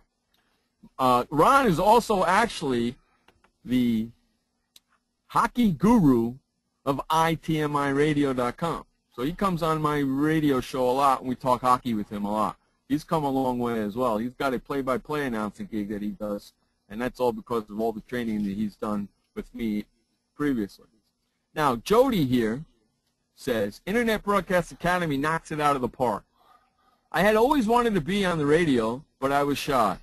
Ron is also actually the hockey guru of ITMIradio.com. So he comes on my radio show a lot, and we talk hockey with him a lot. He's come a long way as well. He's got a play-by-play announcing gig that he does, and that's all because of all the training that he's done with me previously. Now, Jody here says, Internet Broadcast Academy knocks it out of the park. I had always wanted to be on the radio, but I was shy.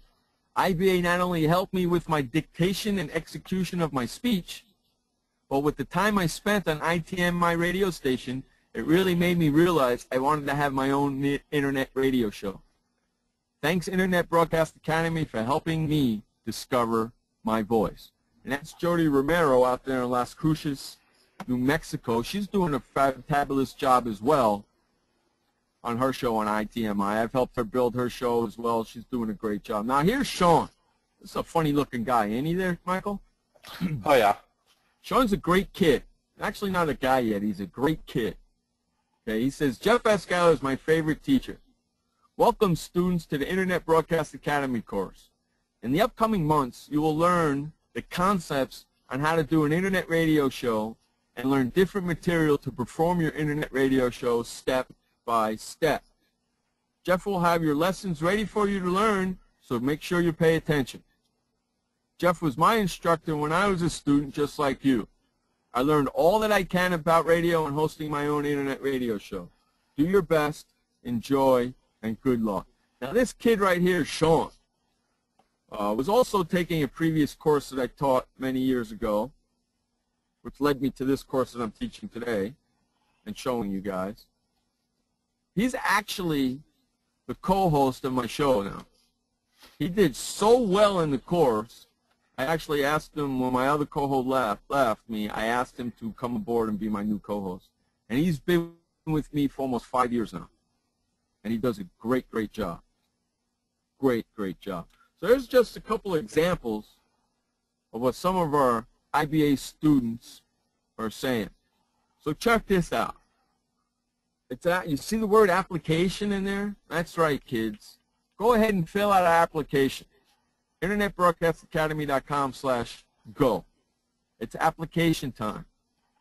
IBA not only helped me with my dictation and execution of my speech, but with the time I spent on ITM, my radio station, it really made me realize I wanted to have my own internet radio show. Thanks, Internet Broadcast Academy, for helping me discover my voice. And that's Jody Romero out there in Las Cruces, New Mexico. She's doing a fabulous job as well on her show on ITMI. I've helped her build her show as well. She's doing a great job. Now, here's Sean. This is a funny-looking guy. Ain't he there, Michael? Oh, yeah. Sean's a great kid. Actually not a guy yet. He's a great kid. Okay, he says, Jeff Pascal is my favorite teacher. Welcome, students, to the Internet Broadcast Academy course. In the upcoming months, you will learn the concepts on how to do an internet radio show and learn different material to perform your internet radio show step by step. Jeff will have your lessons ready for you to learn, so make sure you pay attention. Jeff was my instructor when I was a student, just like you. I learned all that I can about radio and hosting my own internet radio show. Do your best, enjoy, and good luck. Now this kid right here, Sean, was also taking a previous course that I taught many years ago, which led me to this course that I'm teaching today and showing you guys. He's actually the co-host of my show now. He did so well in the course, I actually asked him when my other co-host left me, I asked him to come aboard and be my new co-host. And he's been with me for almost 5 years now. And he does a great, great job. Great, great job. So there's just a couple of examples of what some of our IBA students are saying. So check this out. You see the word application in there? That's right, kids. Go ahead and fill out our application. InternetBroadcastAcademy.com/go. It's application time.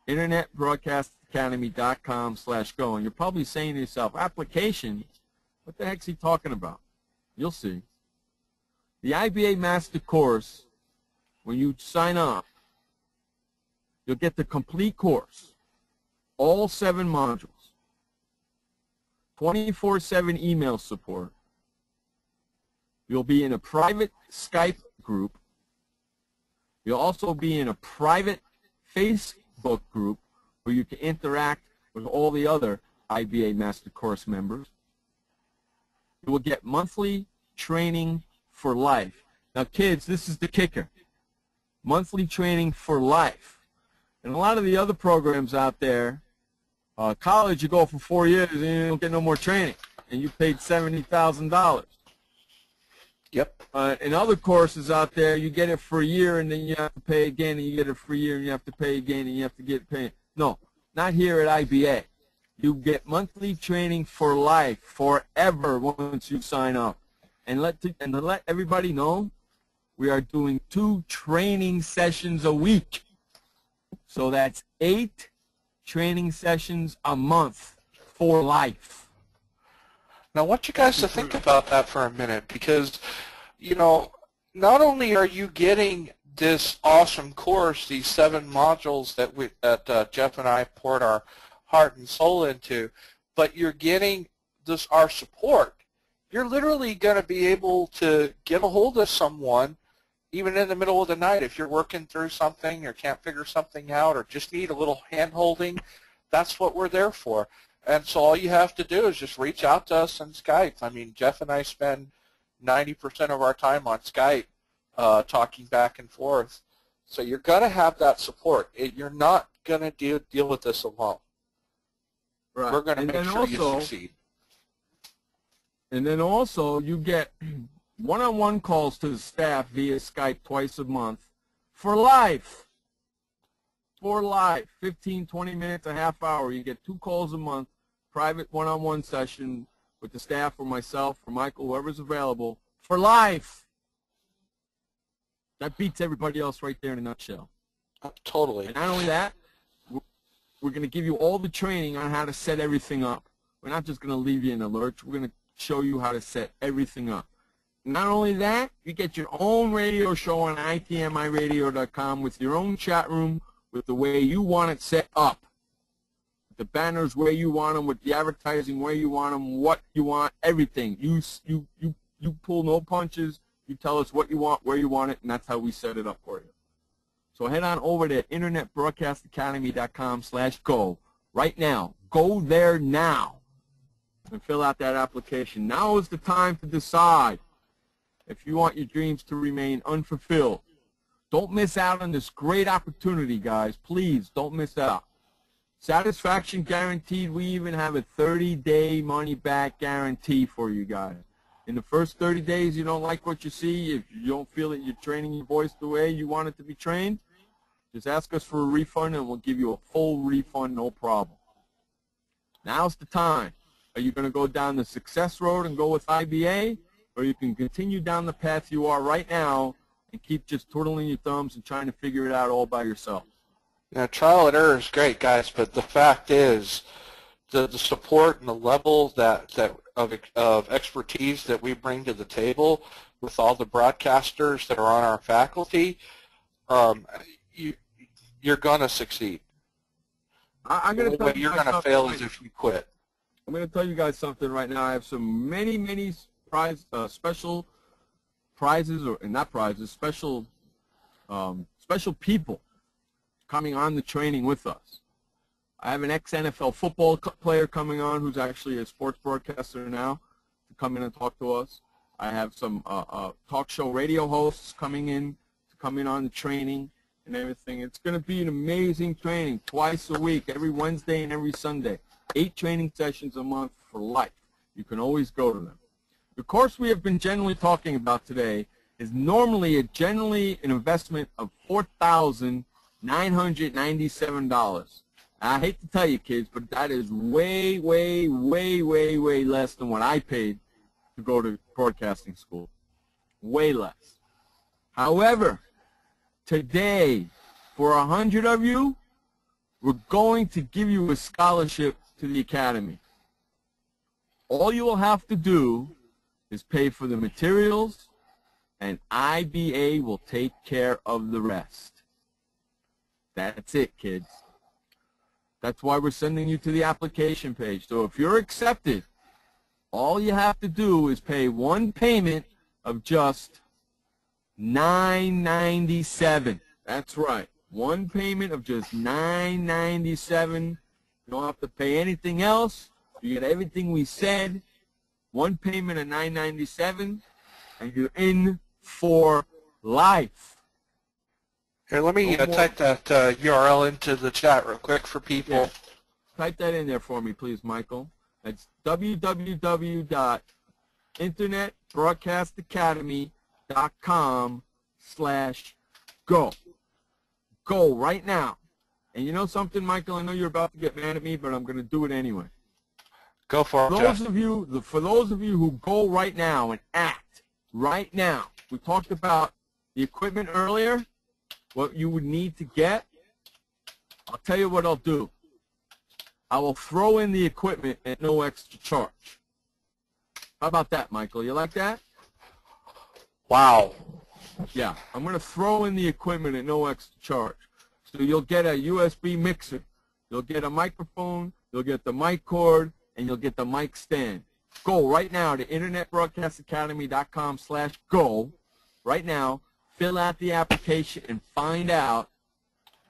InternetBroadcastAcademy.com/go. And you're probably saying to yourself, application? What the heck's he talking about? You'll see. The IBA Master Course, when you sign up, you'll get the complete course, all 7 modules, 24/7 email support. You'll be in a private Skype group. You'll also be in a private Facebook group where you can interact with all the other IBA Master Course members. You will get monthly training for life. Now, kids, this is the kicker. Monthly training for life. And a lot of the other programs out there, college, you go for 4 years and you don't get no more training, and you paid $70,000. Yep. In other courses out there, you get it for a year, and then you have to pay again, and you get it for a year, and you have to pay again, and you have to get paid. No, not here at IBA. You get monthly training for life, forever, once you sign up. And to let everybody know, we are doing 2 training sessions a week. So that's 8 training sessions a month for life. Now, I want you guys to think about that for a minute, because, you know, not only are you getting this awesome course, these 7 modules that Jeff and I poured our heart and soul into, but you're getting our support. You're literally going to be able to get a hold of someone even in the middle of the night if you're working through something or can't figure something out or just need a little hand-holding. That's what we're there for. And so all you have to do is just reach out to us on Skype. I mean, Jeff and I spend 90% of our time on Skype talking back and forth. So you're going to have that support. You're not going to deal with this alone. Right. We're going to make sure you succeed. And then also you get one-on-one calls to the staff via Skype twice a month for life. For life. 15, 20 minutes, a half hour. You get 2 calls a month, private one-on-one session with the staff or myself or Michael, whoever's available, for life. That beats everybody else right there in a nutshell. Totally. And not only that, we're going to give you all the training on how to set everything up. We're not just going to leave you in a lurch. We're going to show you how to set everything up. Not only that, you get your own radio show on itmiradio.com with your own chat room, with the way you want it set up. The banners where you want them, with the advertising where you want them, what you want, everything. You pull no punches. You tell us what you want, where you want it, and that's how we set it up for you. So head on over to InternetBroadcastAcademy.com/go right now. Go there now and fill out that application. Now is the time to decide if you want your dreams to remain unfulfilled. Don't miss out on this great opportunity, guys. Please don't miss out. Satisfaction guaranteed. We even have a 30-day money-back guarantee for you guys. In the first 30 days, you don't like what you see, if you don't feel that you're training your voice the way you want it to be trained, just ask us for a refund and we'll give you a full refund, no problem. Now's the time. Are you going to go down the success road and go with IBA, or you can continue down the path you are right now and keep just twiddling your thumbs and trying to figure it out all by yourself? Now, trial and error is great, guys, but the fact is the support and the level of expertise that we bring to the table with all the broadcasters that are on our faculty, you're going to succeed. I'm going to tell you you're going to fail is if you quit. I'm going to tell you guys something right now. I have some many special prizes, or not prizes, special people coming on the training with us. I have an ex-NFL football player coming on who's actually a sports broadcaster now to come in and talk to us. I have some talk show radio hosts coming in to come in on the training and everything. It's going to be an amazing training, twice a week, every Wednesday and every Sunday. 8 training sessions a month for life. You can always go to them. The course we have been generally talking about today is normally an investment of $4,997. I hate to tell you, kids, but that is way less than what I paid to go to broadcasting school. Way less. However, today, for 100 of you, we're going to give you a scholarship to the academy. All you will have to do is pay for the materials, and IBA will take care of the rest. That's it, kids. That's why we're sending you to the application page. So if you're accepted, all you have to do is pay one payment of just $997. That's right. One payment of just $997. You don't have to pay anything else. You get everything we said. One payment of $997, and you're in for life. Here, let me type that URL into the chat real quick for people. Yeah. Type that in there for me, please, Michael. That's www.internetbroadcastacademy.com/go. Go right now. And you know something, Michael? I know you're about to get mad at me, but I'm going to do it anyway. Go for it, Jeff. For those of you who go right now and act right now, we talked about the equipment earlier, what you would need to get. I'll tell you what I'll do. I will throw in the equipment at no extra charge. How about that, Michael? You like that? Wow. Yeah, I'm going to throw in the equipment at no extra charge. So you'll get a USB mixer, you'll get a microphone, you'll get the mic cord, and you'll get the mic stand. Go right now to internetbroadcastacademy.com/go. Right now, fill out the application and find out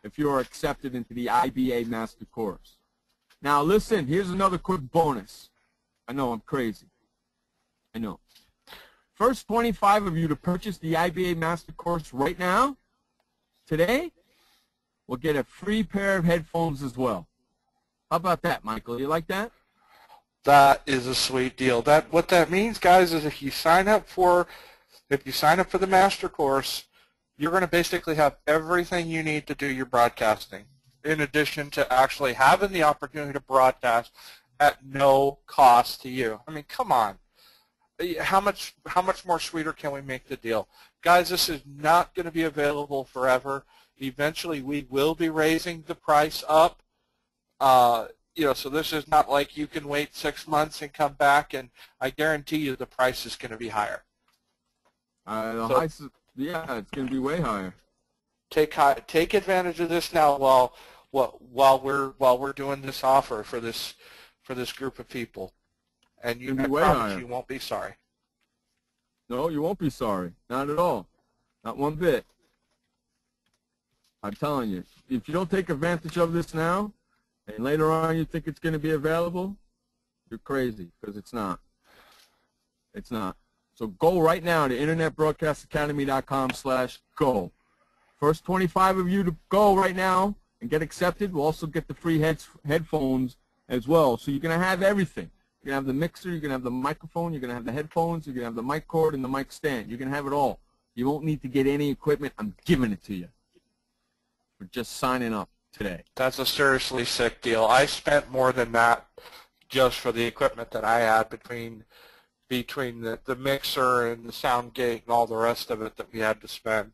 if you are accepted into the IBA Master Course. Now listen, here's another quick bonus. I know I'm crazy. I know. First 25 of you to purchase the IBA Master Course right now, today, will get a free pair of headphones as well. How about that, Michael? You like that? That is a sweet deal. What that means, guys, is if you sign up for the master course, you're going to basically have everything you need to do your broadcasting, in addition to actually having the opportunity to broadcast at no cost to you. I mean, come on. How much more sweeter can we make the deal? Guys, this is not going to be available forever. Eventually, we will be raising the price up. So this is not like you can wait 6 months and come back, and I guarantee you the price is going to be higher. Yeah, it's going to be way higher. Take advantage of this now while we're doing this offer for this group of people, and I promise you won't be sorry. No, you won't be sorry. Not at all. Not one bit. I'm telling you, if you don't take advantage of this now, and later on you think it's going to be available, you're crazy, because it's not. It's not. So go right now to internetbroadcastacademy.com/go. First 25 of you to go right now and get accepted will also get the free headphones as well. So you're going to have everything. You're going to have the mixer, you're going to have the microphone, you're going to have the headphones, you're going to have the mic cord and the mic stand. You're going to have it all. You won't need to get any equipment. I'm giving it to you. We're just signing up today. That's a seriously sick deal. I spent more than that just for the equipment that I had between the mixer and the sound gate and all the rest of it that we had to spend.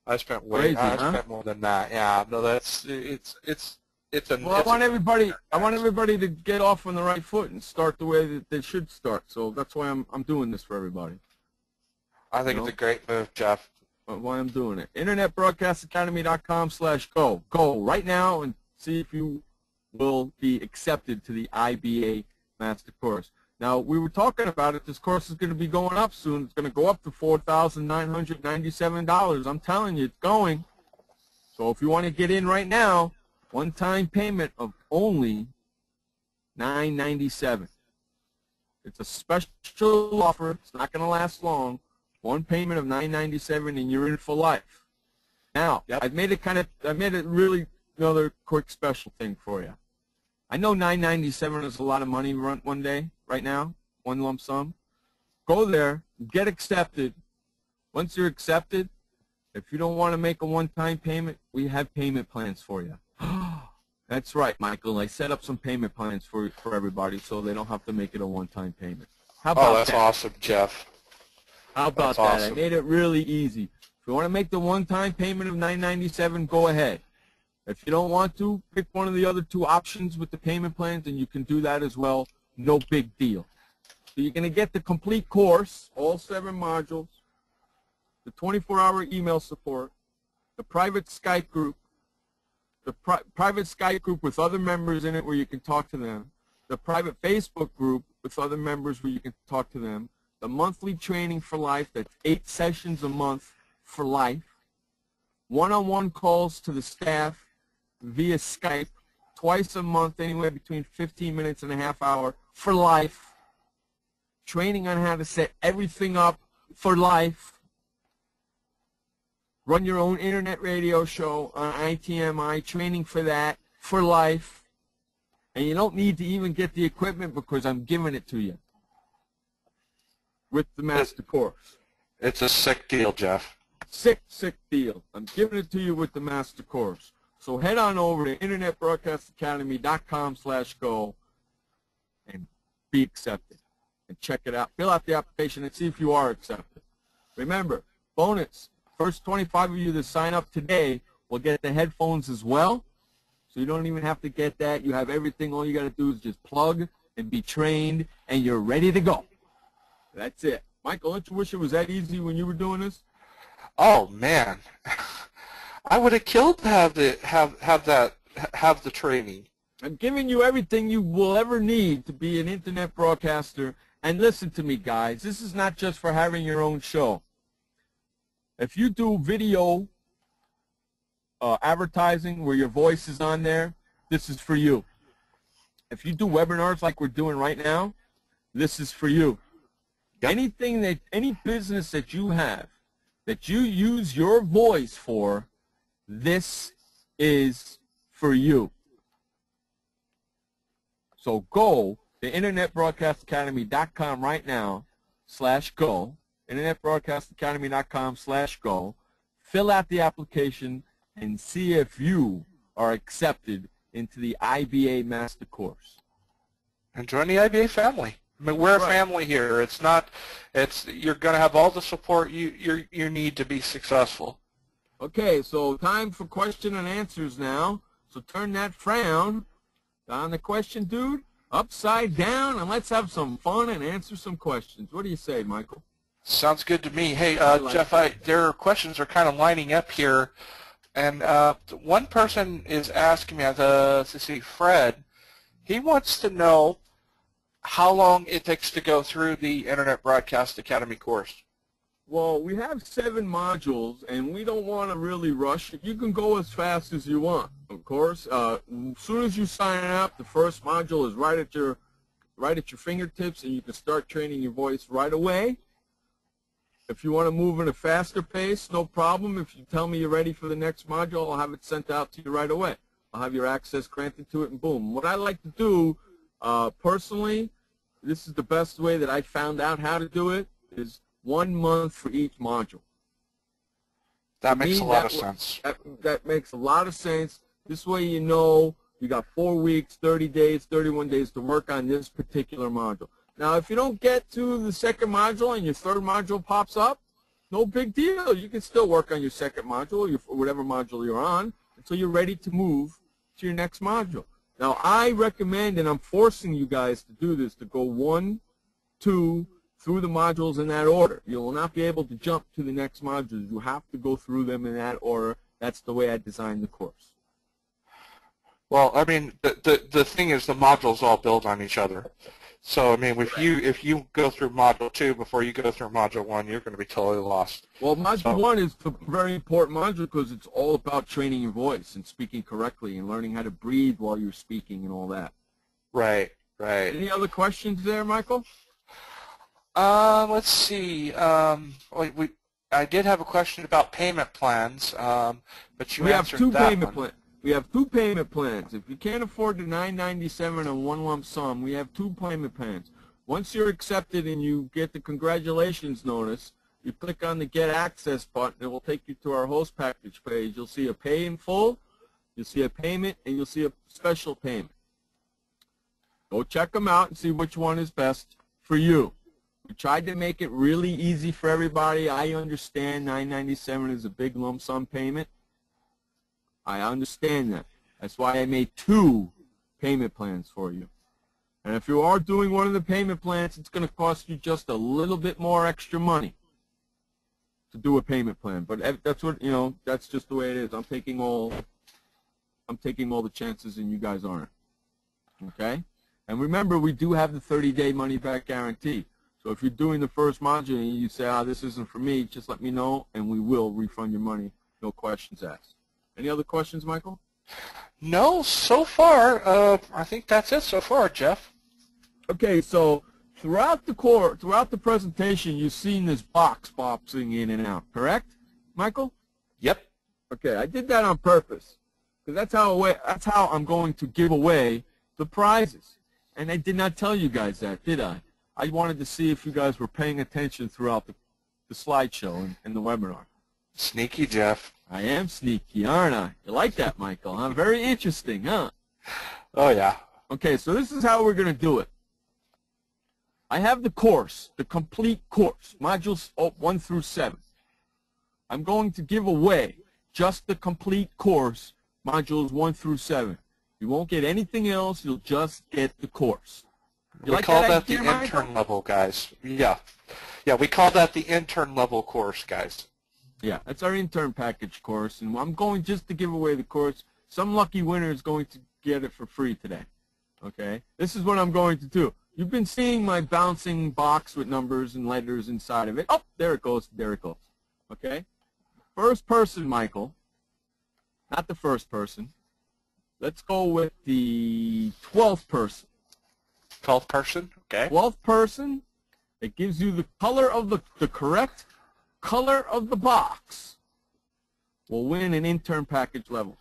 I spent spent more than that. Yeah, no, it's a. Well, I want everybody to get off on the right foot and start the way that they should start. So that's why I'm doing this for everybody. I think it's a great move, Jeff. Why I'm doing it. InternetBroadcastAcademy.com/go. Go right now and see if you will be accepted to the IBA Master Course. Now, we were talking about it. This course is going to be going up soon. It's going to go up to $4,997. I'm telling you, it's going. So if you want to get in right now, one-time payment of only $997. It's a special offer. It's not going to last long. One payment of $997, and you're in for life. Now, I've made it really another quick special thing for you. I know $997 is a lot of money one day, right now, one lump sum. Go there, get accepted. Once you're accepted, if you don't want to make a one-time payment, we have payment plans for you. That's right, Michael. I set up some payment plans for everybody so they don't have to make it a one-time payment. How about that's that? awesome, Jeff. How about That's that? awesome. I made it really easy. If you want to make the one-time payment of $997, go ahead. If you don't want to, pick one of the other two options with the payment plans, and you can do that as well. No big deal. So you're going to get the complete course, all 7 modules, the 24-hour email support, the private Skype group, the private Skype group with other members in it where you can talk to them, the private Facebook group with other members where you can talk to them, the monthly training for life, that's 8 sessions a month for life, one-on-one calls to the staff via Skype, twice a month, anywhere between 15 minutes and a half hour for life, training on how to set everything up for life, run your own internet radio show on ITMI, training for that for life, and you don't need to even get the equipment because I'm giving it to you with the Master Course. It's a sick deal, Jeff. Sick deal. I'm giving it to you with the Master Course. So head on over to InternetBroadcastAcademy.com/go and be accepted. And check it out. Fill out the application and see if you are accepted. Remember, bonus, first 25 of you that sign up today will get the headphones as well. So you don't even have to get that. You have everything. All you got to do is just plug and be trained, and you're ready to go. That's it. Michael, don't you wish it was that easy when you were doing this? Oh man, I would have killed to have the training. I'm giving you everything you will ever need to be an internet broadcaster. And listen to me, guys. This is not just for having your own show. If you do video advertising where your voice is on there, this is for you. If you do webinars like we're doing right now, this is for you. Yep. Any business that you have that you use your voice for, this is for you. So go to InternetBroadcastAcademy.com right now /go, InternetBroadcastAcademy.com /go, fill out the application and see if you are accepted into the IBA Master Course. And join the IBA family. I mean, we're a family here. You're going to have all the support you need to be successful. Okay, so time for question and answers now. So turn that frown on the question, dude, upside down, and let's have some fun and answer some questions. What do you say, Michael? Sounds good to me. Hey, Jeff, their questions are kind of lining up here, and one person is asking me, Fred, he wants to know how long it takes to go through the Internet Broadcast Academy course. Well, we have 7 modules, and we don't want to really rush it. You can go as fast as you want, of course. As soon as you sign up, the first module is right at your fingertips, and you can start training your voice right away. If you want to move at a faster pace, no problem. If you tell me you're ready for the next module, I'll have it sent out to you right away. I'll have your access granted to it, and boom. What I like to do, personally, this is the best way that I found out how to do it, is 1 month for each module. That makes a lot of sense. That makes a lot of sense. This way you know you got 4 weeks, 30 days, 31 days to work on this particular module. Now, if you don't get to the second module and your third module pops up, no big deal. You can still work on your second module, whatever module you're on, until you're ready to move to your next module. Now, I recommend, and I'm forcing you guys to do this, to go 1, 2, through the modules in that order. You will not be able to jump to the next modules. You have to go through them in that order. That's the way I designed the course. Well, I mean, the thing is the modules all build on each other. So, I mean, if you go through Module 2 before you go through Module 1, you're going to be totally lost. Well, Module 1 is a very important module because it's all about training your voice and speaking correctly and learning how to breathe while you're speaking and all that. Right, right. Any other questions there, Michael? Let's see. I did have a question about payment plans, but you answered that one. We have two payment plans. If you can't afford the $997 in one lump sum, we have two payment plans. Once you're accepted and you get the congratulations notice, you click on the Get Access button. It will take you to our host package page. You'll see a pay in full, you'll see a payment, and you'll see a special payment. Go check them out and see which one is best for you. We tried to make it really easy for everybody. I understand $997 is a big lump sum payment. I understand that. That's why I made two payment plans for you. And if you are doing one of the payment plans, it's going to cost you just a little bit more extra money to do a payment plan. But that's what, you know, that's just the way it is. I'm taking all the chances and you guys aren't. Okay? And remember, we do have the 30-day money-back guarantee. So if you're doing the first module and you say, this isn't for me, just let me know and we will refund your money. No questions asked. Any other questions, Michael? No, so far, I think that's it so far, Jeff. Okay, so throughout the presentation, you've seen this box boxing in and out, correct, Michael? Yep. Okay, I did that on purpose because that's how I'm going to give away the prizes. And I did not tell you guys that, did I? I wanted to see if you guys were paying attention throughout the slideshow and the webinar. Sneaky, Jeff. I am sneaky, aren't I? You like that, Michael? Huh? Very interesting, huh? Oh, yeah. Okay, so this is how we're going to do it. I have the course, the complete course, modules 1 through 7. I'm going to give away just the complete course, modules 1 through 7. You won't get anything else. You'll just get the course. We call that the intern level, guys. Yeah. Yeah, we call that the intern level course, guys. Yeah, that's our intern package course, and I'm going just to give away the course. Some lucky winner is going to get it for free today, okay? This is what I'm going to do. You've been seeing my bouncing box with numbers and letters inside of it. Oh, there it goes, okay? First person, Michael, not the first person. Let's go with the 12th person. 12th person, okay. 12th person, it gives you the color of the correct color of the box will win an intern package level.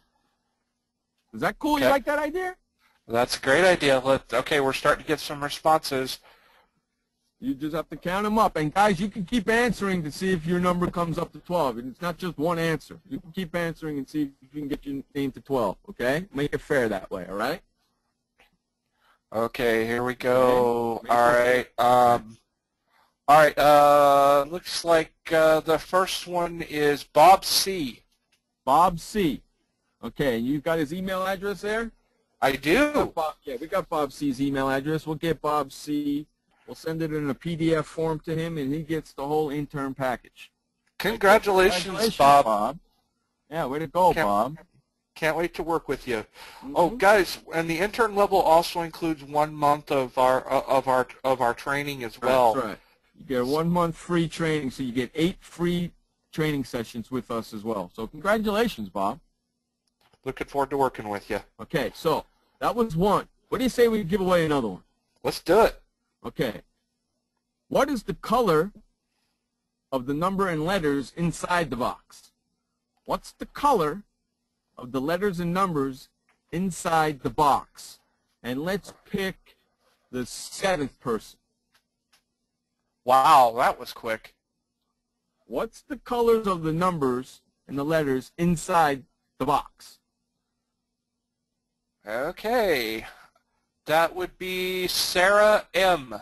Is that cool? Okay. You like that idea? That's a great idea. Okay, we're starting to get some responses. You just have to count them up. And guys, you can keep answering to see if your number comes up to 12. And it's not just one answer. You can keep answering and see if you can get your name to 12, okay? Make it fair that way, all right? Okay, here we go. Okay. All right, looks like the first one is Bob C. Bob C. Okay, you've got his email address there? I do. We got Bob C's email address. We'll get Bob C. We'll send it in a PDF form to him, and he gets the whole intern package. Congratulations, Bob. Yeah, way to go, Bob. Can't wait to work with you. Oh, guys, and the intern level also includes 1 month of our training as well. That's right. You get a 1 month free training, so you get 8 free training sessions with us as well. So congratulations, Bob. Looking forward to working with you. Okay, so that was one. What do you say we give away another one? Let's do it. Okay. What is the color of the number and letters inside the box? What's the color of the letters and numbers inside the box? And let's pick the 7th person. Wow, that was quick. What's the colors of the numbers and the letters inside the box? Okay. That would be Sarah M.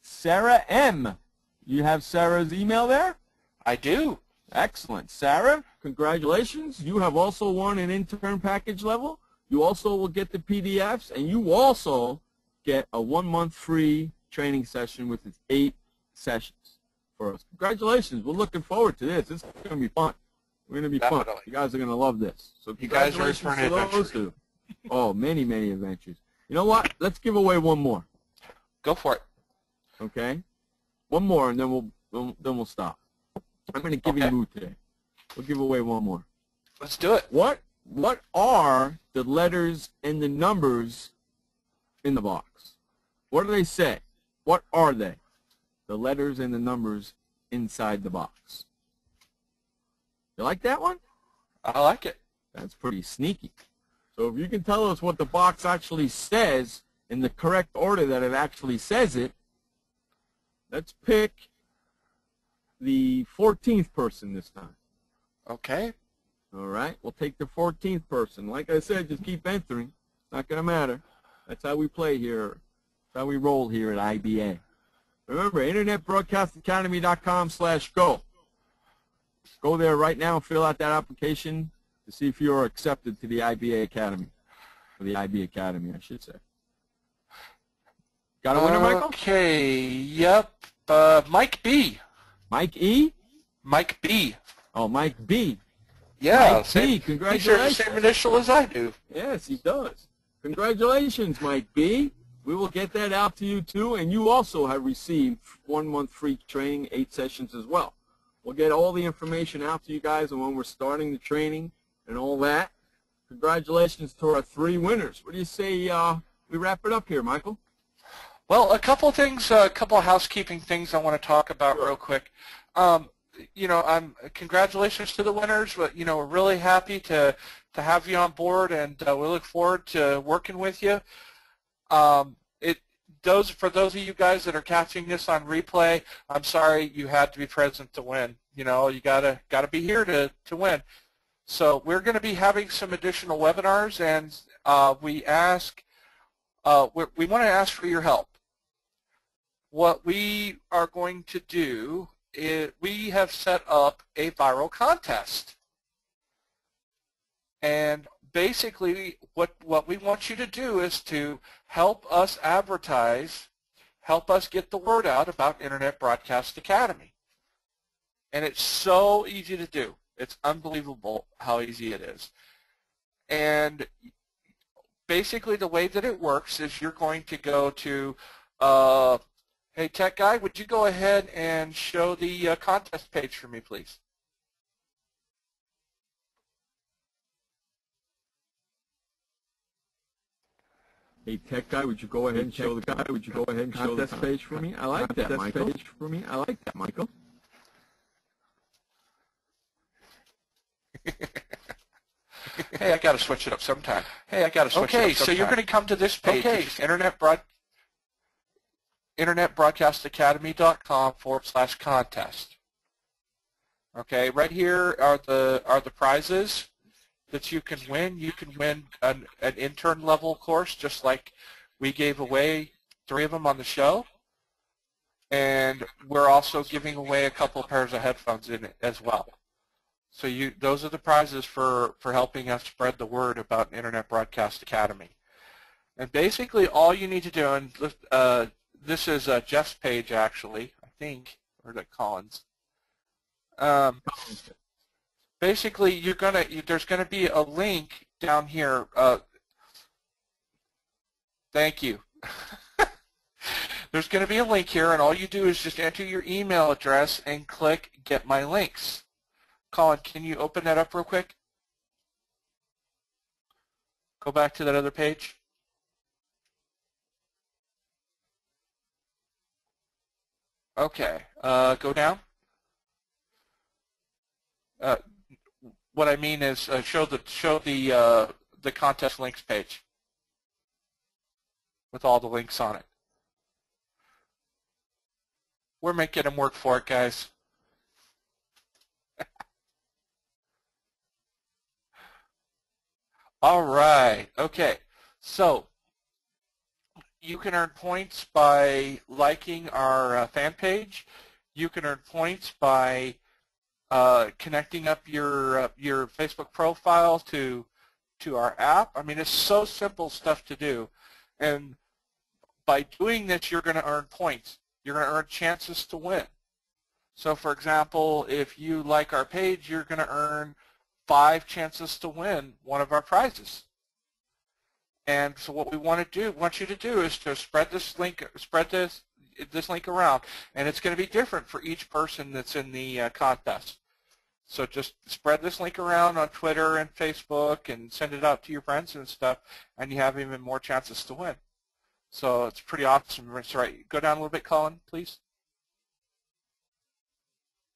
Sarah M. You have Sarah's email there? I do. Excellent. Sarah, congratulations. You have also won an intern package level. You also will get the PDFs, and you also get a 1 month free training session with its 8 sessions for us. Congratulations. We're looking forward to this. This is going to be fun. We're going to be fun. Definitely. You guys are going to love this. So You guys are in congratulations for an to those adventure. two. Oh, many, many adventures. You know what? Let's give away one more. Go for it. Okay? One more, and then we'll stop. I'm in a giving Okay. mood today. We'll give away one more. Let's do it. What are the letters and the numbers in the box? What do they say? What are they? The letters and the numbers inside the box. You like that one? I like it. That's pretty sneaky. So if you can tell us what the box actually says in the correct order that it actually says it, let's pick the 14th person this time. Okay. All right, we'll take the 14th person. Like I said, just keep entering. It's not going to matter. That's how we play here. That's how we roll here at IBA. Remember, InternetBroadcastAcademy.com/go. Go there right now and fill out that application to see if you're accepted to the IBA Academy. Or the IB Academy, I should say. Got a winner, Michael? Okay. Yep. Mike B. Mike E? Mike B. Oh, Mike B. Yeah. Mike B, He shares the congratulations. same initial as I do. Yes, he does. Congratulations, Mike B. We will get that out to you, too, and you also have received 1 month free training, 8 sessions as well. We'll get all the information out to you guys on when we're starting the training and all that. Congratulations to our 3 winners. What do you say we wrap it up here, Michael? Well, a couple things, a couple of housekeeping things I want to talk about real quick. Congratulations to the winners. We're really happy to have you on board, and we look forward to working with you. For those of you guys that are catching this on replay, I'm sorry you had to be present to win. You gotta be here to win. So we're going to be having some additional webinars, and we want to ask for your help. What we are going to do is we have set up a viral contest. And basically what we want you to do is to help us advertise, help us get the word out about Internet Broadcast Academy. And it's so easy to do. It's unbelievable how easy it is. And basically the way that it works is you're going to go to hey, Tech Guy, would you go ahead and show the contest page for me, please? Hey, Tech Guy, would you go ahead and show the contest page for me? I like that, Michael. I like that, Michael. Hey, I got to switch it up sometime. Okay, so you're going to come to this page. Okay, internetbroadcastacademy.com/contest. Okay, right here are the prizes that you can win. You can win an intern level course, just like we gave away 3 of them on the show. And we're also giving away a couple of pairs of headphones in it as well. So those are the prizes for helping us spread the word about Internet Broadcast Academy. And basically all you need to do, and this is Jeff's page actually, I think, or is it Collins? Basically, there's gonna be a link down here. Thank you. There's gonna be a link here, and all you do is just enter your email address and click Get My Links. Colin, can you open that up real quick? Go back to that other page. Okay, go down. What I mean is show the contest links page with all the links on it. We're making them work for it, guys. All right. Okay. So you can earn points by liking our fan page. You can earn points by connecting up your Facebook profile to our app. I mean, it's so simple stuff to do, and by doing this, you're going to earn points. you're going to earn chances to win. So for example, if you like our page, you're going to earn 5 chances to win one of our prizes. And so what we want you to do is to spread this link around, and it's going to be different for each person that's in the contest. So just spread this link around on Twitter and Facebook and send it out to your friends and stuff, and you have even more chances to win. So it's pretty awesome. That's right. Go down a little bit, Colin, please.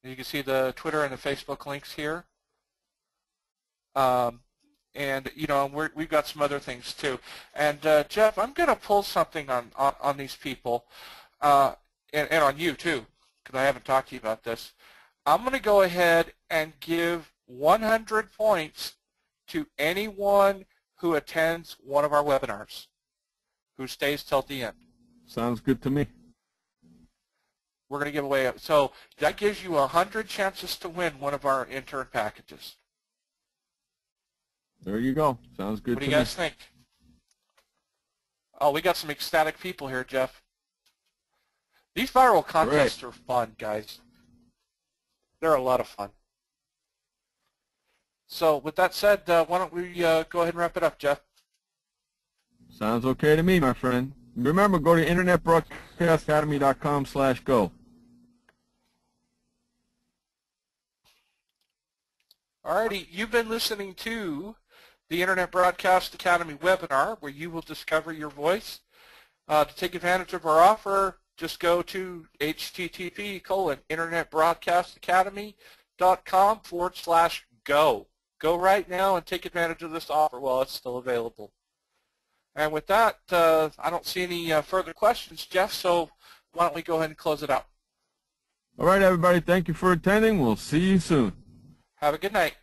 You can see the Twitter and the Facebook links here. And, you know, we've got some other things, too. And, Jeff, I'm going to pull something on these people, and on you, too, because I haven't talked to you about this. I'm going to go ahead and give 100 points to anyone who attends one of our webinars, who stays till the end. Sounds good to me. We're going to give away, so that gives you 100 chances to win one of our intern packages. There you go. Sounds good to me. What do you guys think? Oh, we got some ecstatic people here, Jeff. These viral contests are fun, guys. They're a lot of fun. So with that said, why don't we go ahead and wrap it up, Jeff? Sounds okay to me, my friend. Remember, go to internetbroadcastacademy.com/go. Alrighty, you've been listening to the Internet Broadcast Academy webinar, where you will discover your voice. To take advantage of our offer, just go to http:/internetbroadcastacademy.com/go. Go right now and take advantage of this offer while it's still available. And with that, I don't see any further questions, Jeff, so why don't we go ahead and close it out. All right, everybody, thank you for attending. We'll see you soon. Have a good night.